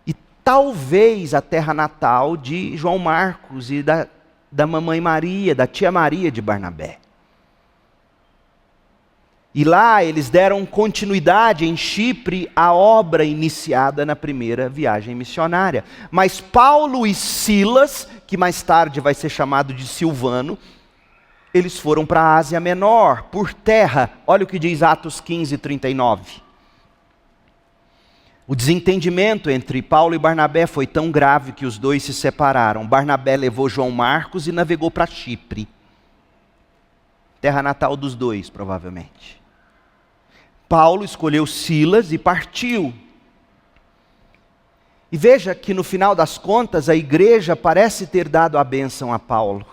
E talvez a terra natal de João Marcos e da mamãe Maria, da tia Maria de Barnabé. E lá eles deram continuidade em Chipre à obra iniciada na primeira viagem missionária. Mas Paulo e Silas, que mais tarde vai ser chamado de Silvano, eles foram para a Ásia Menor, por terra. Olha o que diz Atos 15, 39. O desentendimento entre Paulo e Barnabé foi tão grave que os 2 se separaram. Barnabé levou João Marcos e navegou para Chipre. Terra natal dos 2, provavelmente. Paulo escolheu Silas e partiu. E veja que no final das contas a igreja parece ter dado a bênção a Paulo.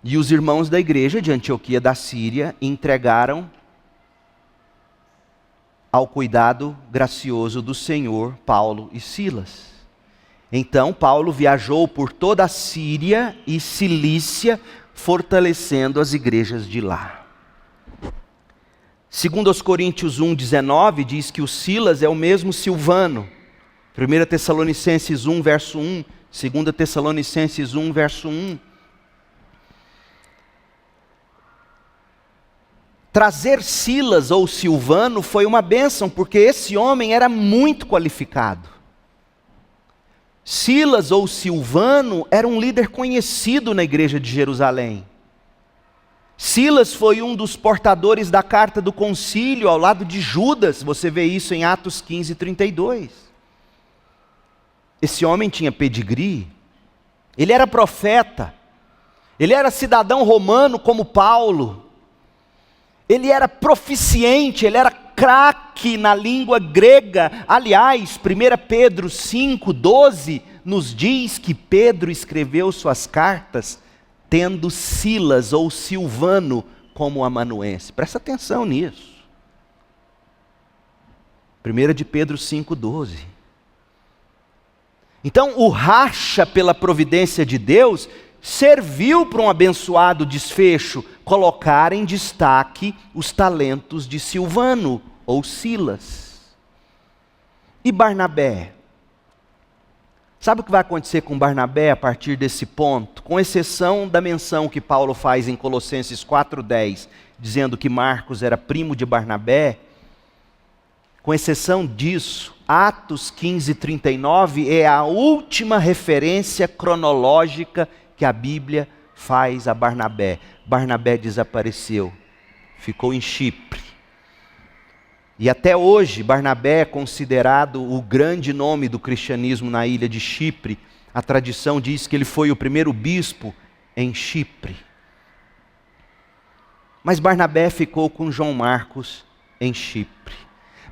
E os irmãos da igreja de Antioquia da Síria entregaram ao cuidado gracioso do Senhor Paulo e Silas. Então Paulo viajou por toda a Síria e Cilícia, fortalecendo as igrejas de lá. Segundo aos Coríntios 1:19 diz que o Silas é o mesmo Silvano. 1 Tessalonicenses 1, verso 1, 2 Tessalonicenses 1, verso 1. Trazer Silas ou Silvano foi uma bênção, porque esse homem era muito qualificado. Silas ou Silvano era um líder conhecido na igreja de Jerusalém. Silas foi um dos portadores da carta do concílio ao lado de Judas, você vê isso em Atos 15, 32. Esse homem tinha pedigree, ele era profeta, ele era cidadão romano como Paulo, ele era proficiente, ele era craque na língua grega. Aliás, 1 Pedro 5, 12 nos diz que Pedro escreveu suas cartas tendo Silas ou Silvano como amanuense. Presta atenção nisso. 1 de Pedro 5,12. Então, o racha pela providência de Deus serviu para um abençoado desfecho, colocar em destaque os talentos de Silvano ou Silas. E Barnabé? Sabe o que vai acontecer com Barnabé a partir desse ponto? Com exceção da menção que Paulo faz em Colossenses 4,10, dizendo que Marcos era primo de Barnabé, com exceção disso, Atos 15:39 é a última referência cronológica que a Bíblia faz a Barnabé. Barnabé desapareceu, ficou em Chipre. E até hoje, Barnabé é considerado o grande nome do cristianismo na ilha de Chipre. A tradição diz que ele foi o primeiro bispo em Chipre. Mas Barnabé ficou com João Marcos em Chipre.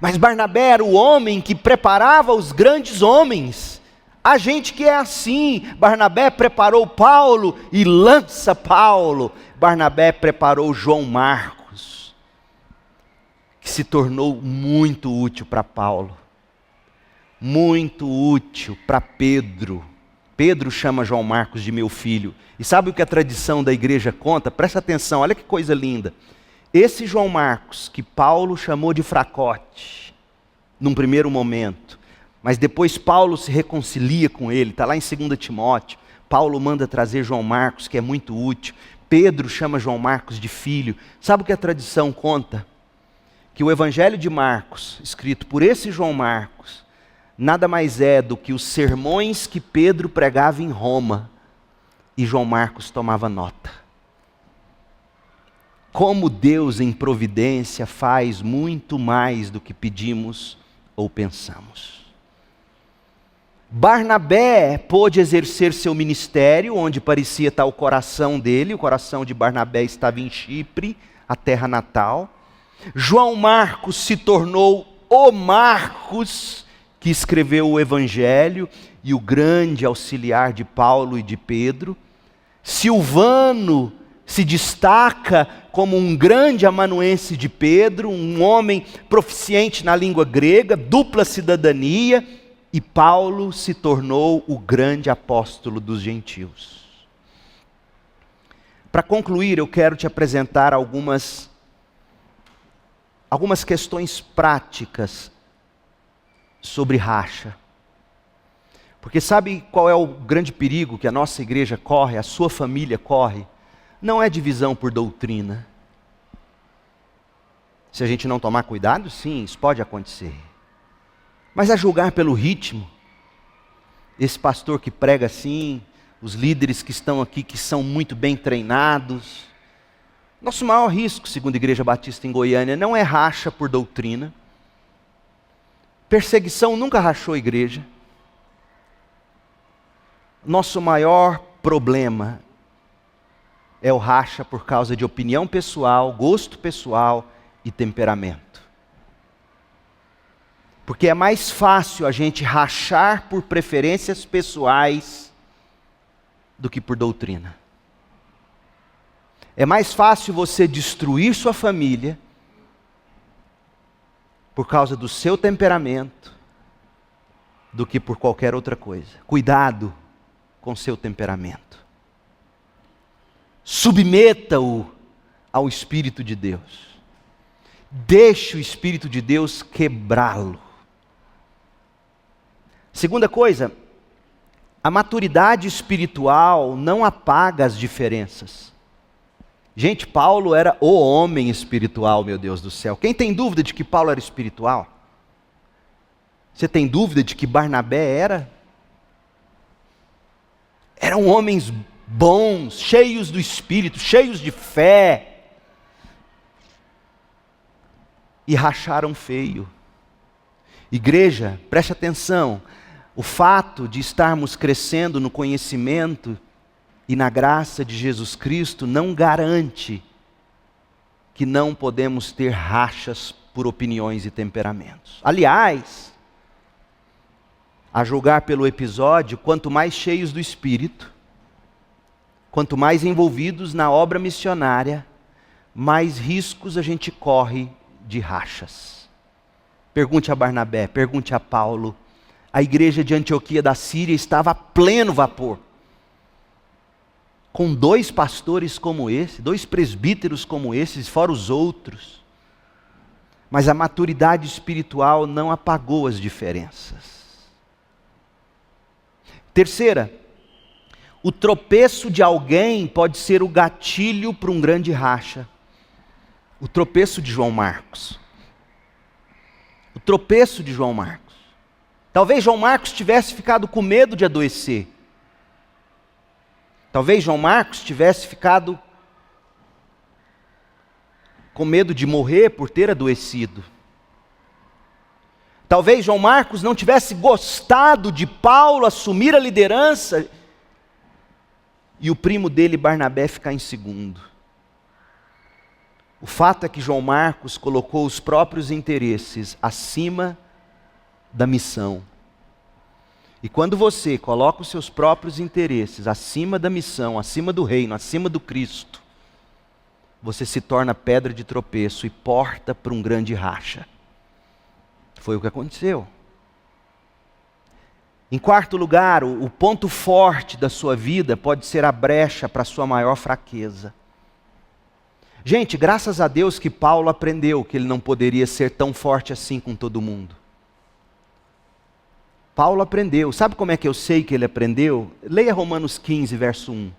Mas Barnabé era o homem que preparava os grandes homens. A gente que é assim, Barnabé preparou Paulo e lança Paulo. Barnabé preparou João Marcos, que se tornou muito útil para Paulo, muito útil para Pedro. Pedro chama João Marcos de meu filho. E sabe o que a tradição da igreja conta? Presta atenção, olha que coisa linda. Esse João Marcos, que Paulo chamou de fracote, num primeiro momento, mas depois Paulo se reconcilia com ele, está lá em 2 Timóteo, Paulo manda trazer João Marcos, que é muito útil. Pedro chama João Marcos de filho. Sabe o que a tradição conta? Que o Evangelho de Marcos, escrito por esse João Marcos, nada mais é do que os sermões que Pedro pregava em Roma, e João Marcos tomava nota. Como Deus em providência faz muito mais do que pedimos ou pensamos. Barnabé pôde exercer seu ministério, onde parecia estar o coração dele. O coração de Barnabé estava em Chipre, a terra natal. João Marcos se tornou o Marcos, que escreveu o Evangelho e o grande auxiliar de Paulo e de Pedro. Silvano se destaca como um grande amanuense de Pedro, um homem proficiente na língua grega, dupla cidadania, e Paulo se tornou o grande apóstolo dos gentios. Para concluir, eu quero te apresentar algumas questões práticas sobre racha. Porque sabe qual é o grande perigo que a nossa igreja corre, a sua família corre? Não é divisão por doutrina. Se a gente não tomar cuidado, sim, isso pode acontecer. Mas a julgar pelo ritmo, esse pastor que prega assim, os líderes que estão aqui, que são muito bem treinados. Nosso maior risco, segundo a Igreja Batista em Goiânia, não é racha por doutrina. Perseguição nunca rachou a igreja. Nosso maior problema é o racha por causa de opinião pessoal, gosto pessoal e temperamento. Porque é mais fácil a gente rachar por preferências pessoais do que por doutrina. É mais fácil você destruir sua família por causa do seu temperamento do que por qualquer outra coisa. Cuidado com seu temperamento. Submeta-o ao Espírito de Deus. Deixe o Espírito de Deus quebrá-lo. Segunda coisa, a maturidade espiritual não apaga as diferenças. Gente, Paulo era o homem espiritual, meu Deus do céu. Quem tem dúvida de que Paulo era espiritual? Você tem dúvida de que Barnabé era? Eram homens bons, cheios do Espírito, cheios de fé. E racharam feio. Igreja, preste atenção. O fato de estarmos crescendo no conhecimento e na graça de Jesus Cristo não garante que não podemos ter rachas por opiniões e temperamentos. Aliás, a julgar pelo episódio, quanto mais cheios do Espírito, quanto mais envolvidos na obra missionária, mais riscos a gente corre de rachas. Pergunte a Barnabé, pergunte a Paulo. A igreja de Antioquia da Síria estava a pleno vapor. Com 2 pastores como esse, 2 presbíteros como esses, fora os outros. Mas a maturidade espiritual não apagou as diferenças. Terceira, o tropeço de alguém pode ser o gatilho para um grande racha. O tropeço de João Marcos. O tropeço de João Marcos. Talvez João Marcos tivesse ficado com medo de adoecer. Talvez João Marcos tivesse ficado com medo de morrer por ter adoecido. Talvez João Marcos não tivesse gostado de Paulo assumir a liderança e o primo dele, Barnabé, ficar em segundo. O fato é que João Marcos colocou os próprios interesses acima da missão. E quando você coloca os seus próprios interesses acima da missão, acima do reino, acima do Cristo, você se torna pedra de tropeço e porta para um grande racha. Foi o que aconteceu. Em quarto lugar, o ponto forte da sua vida pode ser a brecha para a sua maior fraqueza. Gente, graças a Deus que Paulo aprendeu que ele não poderia ser tão forte assim com todo mundo. Paulo aprendeu. Sabe como é que eu sei que ele aprendeu? Leia Romanos 15, verso 1.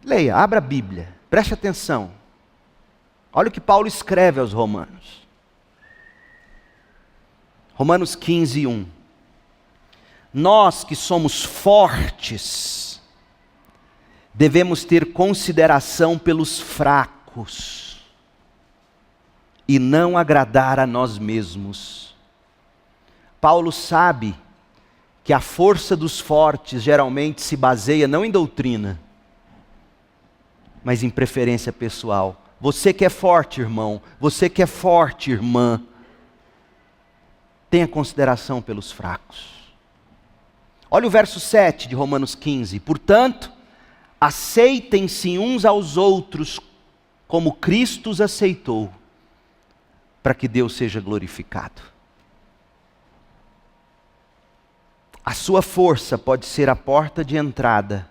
Leia, abra a Bíblia, preste atenção. Olha o que Paulo escreve aos Romanos. Romanos 15, 1. Nós que somos fortes, devemos ter consideração pelos fracos e não agradar a nós mesmos. Paulo sabe que a força dos fortes geralmente se baseia não em doutrina, mas em preferência pessoal. Você que é forte, irmão, você que é forte, irmã, tenha consideração pelos fracos. Olha o verso 7 de Romanos 15. Portanto, aceitem-se uns aos outros como Cristo os aceitou, para que Deus seja glorificado. A sua força pode ser a porta de entrada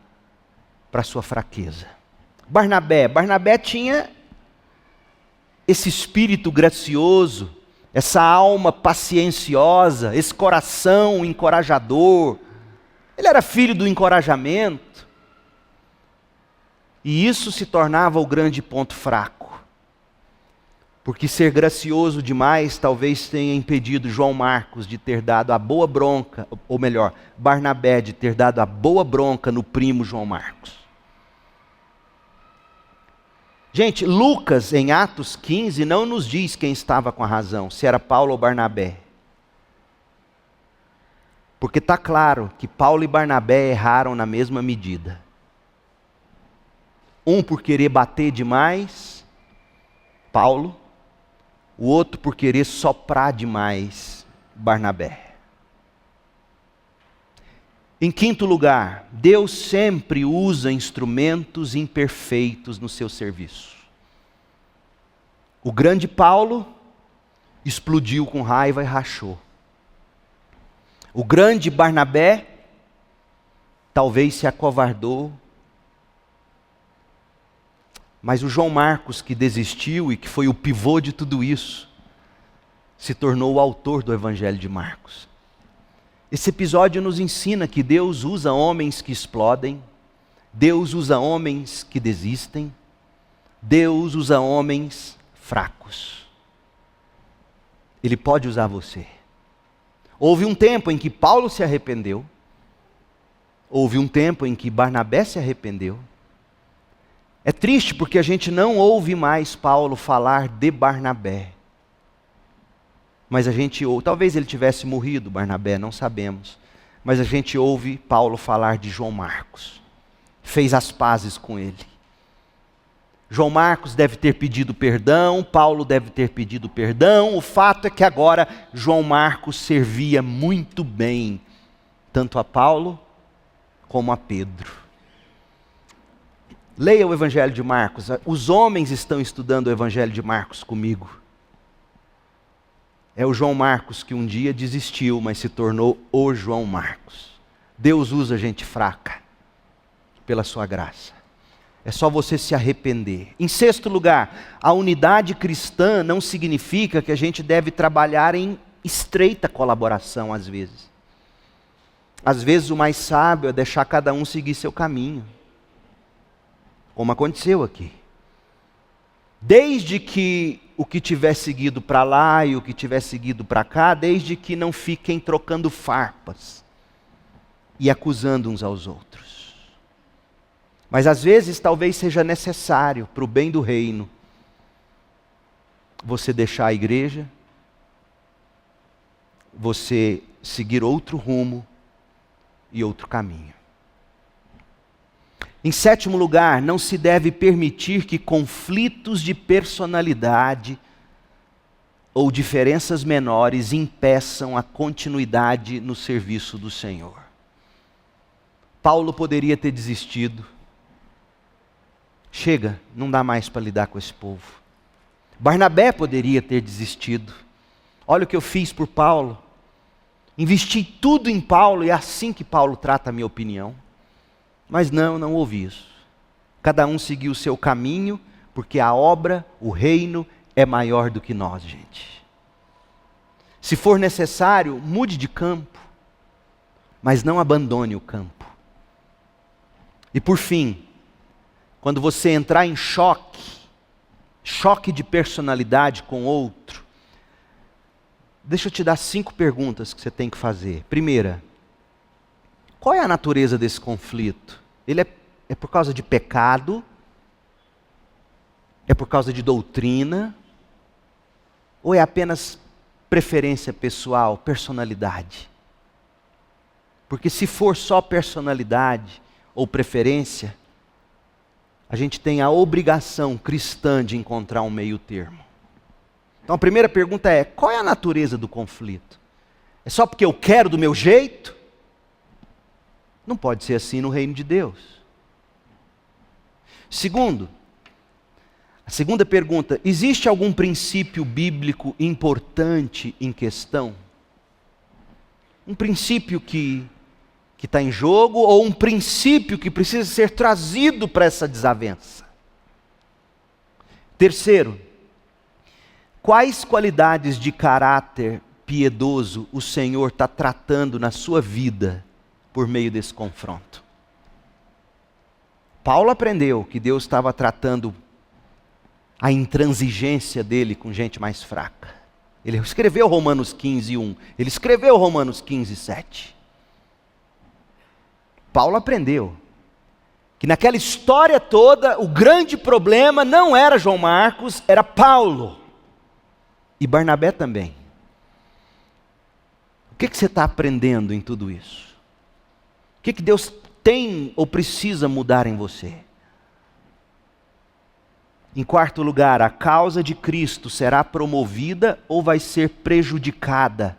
para a sua fraqueza. Barnabé tinha esse espírito gracioso, essa alma pacienciosa, esse coração encorajador. Ele era filho do encorajamento. E isso se tornava o grande ponto fraco. Porque ser gracioso demais talvez tenha impedido João Marcos de ter dado a boa bronca, ou melhor, Barnabé de ter dado a boa bronca no primo João Marcos. Gente, Lucas, em Atos 15, não nos diz quem estava com a razão, se era Paulo ou Barnabé. Porque está claro que Paulo e Barnabé erraram na mesma medida. Um por querer bater demais, Paulo, o outro por querer soprar demais, Barnabé. Em quinto lugar, Deus sempre usa instrumentos imperfeitos no seu serviço. O grande Paulo explodiu com raiva e rachou. O grande Barnabé talvez se acovardou. Mas o João Marcos, que desistiu e que foi o pivô de tudo isso, se tornou o autor do Evangelho de Marcos. Esse episódio nos ensina que Deus usa homens que explodem, Deus usa homens que desistem, Deus usa homens fracos. Ele pode usar você. Houve um tempo em que Paulo se arrependeu, houve um tempo em que Barnabé se arrependeu. É triste porque a gente não ouve mais Paulo falar de Barnabé. Mas a gente ouve, talvez ele tivesse morrido, Barnabé, não sabemos. Mas a gente ouve Paulo falar de João Marcos. Fez as pazes com ele. João Marcos deve ter pedido perdão, Paulo deve ter pedido perdão. O fato é que agora João Marcos servia muito bem, tanto a Paulo como a Pedro. Leia o Evangelho de Marcos. Os homens estão estudando o Evangelho de Marcos comigo. É o João Marcos que um dia desistiu, mas se tornou o João Marcos. Deus usa gente fraca, pela sua graça. É só você se arrepender. Em sexto lugar, a unidade cristã não significa que a gente deve trabalhar em estreita colaboração às vezes. Às vezes o mais sábio é deixar cada um seguir seu caminho. Como aconteceu aqui. Desde que o que tiver seguido para lá e o que tiver seguido para cá, desde que não fiquem trocando farpas e acusando uns aos outros. Mas às vezes talvez seja necessário, para o bem do reino, você deixar a igreja, você seguir outro rumo e outro caminho. Em sétimo lugar, não se deve permitir que conflitos de personalidade ou diferenças menores impeçam a continuidade no serviço do Senhor. Paulo poderia ter desistido. Chega, não dá mais para lidar com esse povo. Barnabé poderia ter desistido. Olha o que eu fiz por Paulo. Investi tudo em Paulo e é assim que Paulo trata a minha opinião. Mas não houve isso. Cada um seguiu o seu caminho, porque a obra, o reino, é maior do que nós, gente. Se for necessário, mude de campo, mas não abandone o campo. E por fim, quando você entrar em choque de personalidade com outro, deixa eu te dar 5 perguntas que você tem que fazer. Primeira, qual é a natureza desse conflito? Ele é por causa de pecado? É por causa de doutrina? Ou é apenas preferência pessoal, personalidade? Porque se for só personalidade ou preferência, a gente tem a obrigação cristã de encontrar um meio termo. Então a primeira pergunta é: qual é a natureza do conflito? É só porque eu quero do meu jeito? Não pode ser assim no reino de Deus. Segundo, a segunda pergunta: existe algum princípio bíblico importante em questão? Um princípio que está em jogo, ou um princípio que precisa ser trazido para essa desavença? Terceiro, quais qualidades de caráter piedoso o Senhor está tratando na sua vida por meio desse confronto? Paulo aprendeu que Deus estava tratando a intransigência dele com gente mais fraca. Ele escreveu Romanos 15:1, ele escreveu Romanos 15:7. Paulo aprendeu que naquela história toda, o grande problema não era João Marcos, era Paulo. E Barnabé também. O que você está aprendendo em tudo isso? O que Deus tem ou precisa mudar em você? Em quarto lugar, a causa de Cristo será promovida ou vai ser prejudicada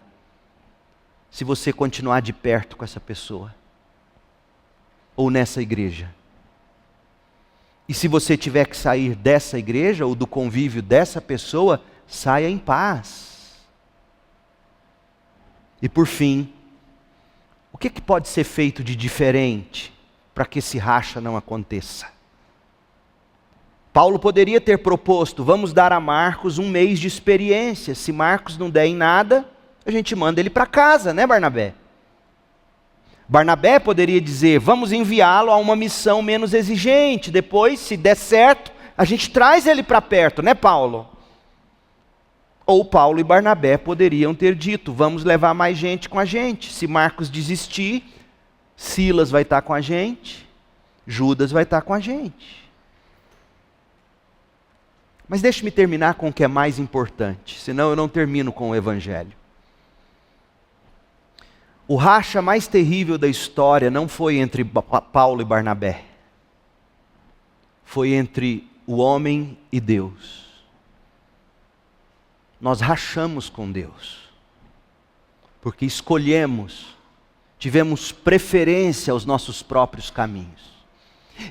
se você continuar de perto com essa pessoa? Ou nessa igreja? E se você tiver que sair dessa igreja ou do convívio dessa pessoa, saia em paz. E por fim, o que pode ser feito de diferente para que esse racha não aconteça? Paulo poderia ter proposto: vamos dar a Marcos 1 mês de experiência. Se Marcos não der em nada, a gente manda ele para casa, né, Barnabé? Barnabé poderia dizer: vamos enviá-lo a uma missão menos exigente. Depois, se der certo, a gente traz ele para perto, né, Paulo? Ou Paulo e Barnabé poderiam ter dito: vamos levar mais gente com a gente. Se Marcos desistir, Silas vai estar com a gente, Judas vai estar com a gente. Mas deixe-me terminar com o que é mais importante, senão eu não termino com o Evangelho. O racha mais terrível da história não foi entre Paulo e Barnabé. Foi entre o homem e Deus. Nós rachamos com Deus, porque escolhemos, tivemos preferência aos nossos próprios caminhos.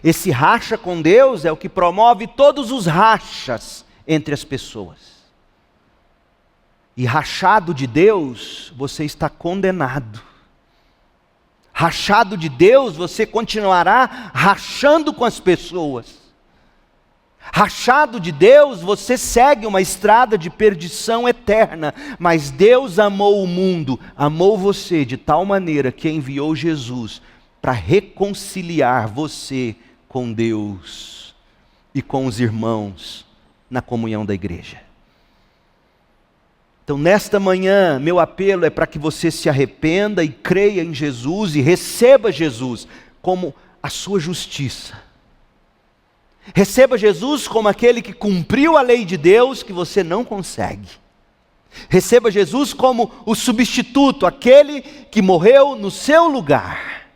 Esse racha com Deus é o que promove todos os rachas entre as pessoas. E rachado de Deus, você está condenado. Rachado de Deus, você continuará rachando com as pessoas. Rachado de Deus, você segue uma estrada de perdição eterna. Mas Deus amou o mundo, amou você de tal maneira que enviou Jesus para reconciliar você com Deus e com os irmãos na comunhão da igreja. Então, nesta manhã, meu apelo é para que você se arrependa e creia em Jesus e receba Jesus como a sua justiça. Receba Jesus como aquele que cumpriu a lei de Deus que você não consegue. Receba Jesus como o substituto, aquele que morreu no seu lugar.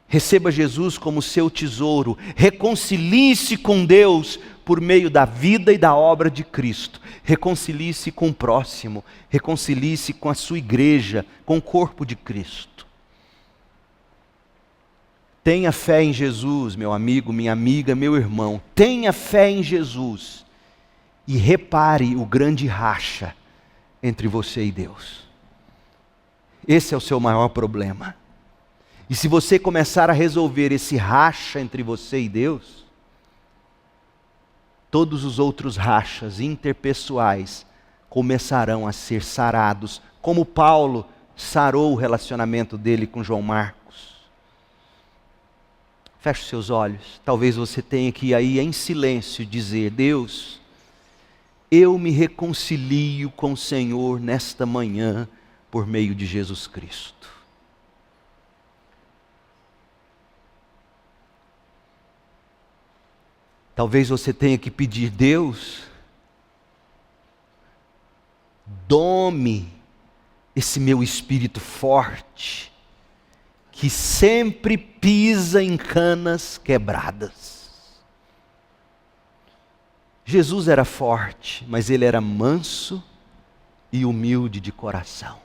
Receba Jesus como seu tesouro. Reconcilie-se com Deus por meio da vida e da obra de Cristo. Reconcilie-se com o próximo. Reconcilie-se com a sua igreja, com o corpo de Cristo. Tenha fé em Jesus, meu amigo, minha amiga, meu irmão. Tenha fé em Jesus. E repare o grande racha entre você e Deus. Esse é o seu maior problema. E se você começar a resolver esse racha entre você e Deus, todos os outros rachas interpessoais começarão a ser sarados, como Paulo sarou o relacionamento dele com João Marcos. Feche os seus olhos. Talvez você tenha que ir aí em silêncio dizer: Deus, eu me reconcilio com o Senhor nesta manhã por meio de Jesus Cristo. Talvez você tenha que pedir: Deus, dome esse meu espírito forte, que sempre pisa em canas quebradas. Jesus era forte, mas ele era manso e humilde de coração.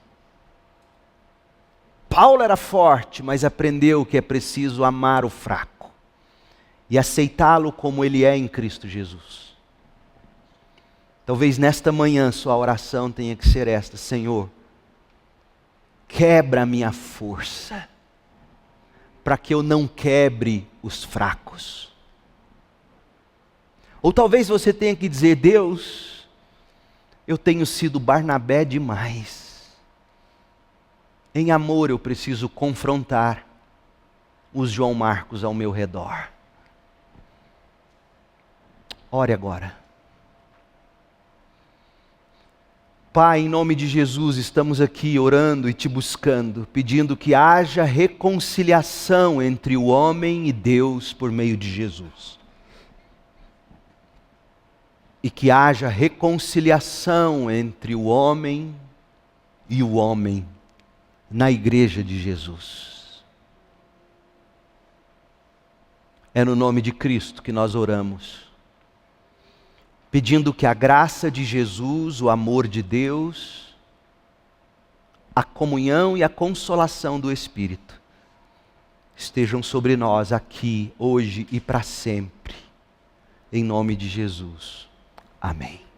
Paulo era forte, mas aprendeu que é preciso amar o fraco e aceitá-lo como ele é em Cristo Jesus. Talvez nesta manhã sua oração tenha que ser esta: Senhor, quebra a minha força, para que eu não quebre os fracos. Ou talvez você tenha que dizer: Deus, eu tenho sido Barnabé demais. Em amor eu preciso confrontar os João Marcos ao meu redor. Ore agora. Pai, em nome de Jesus, estamos aqui orando e te buscando, pedindo que haja reconciliação entre o homem e Deus por meio de Jesus. E que haja reconciliação entre o homem e o homem na igreja de Jesus. É no nome de Cristo que nós oramos, pedindo que a graça de Jesus, o amor de Deus, a comunhão e a consolação do Espírito estejam sobre nós aqui, hoje e para sempre. Em nome de Jesus. Amém.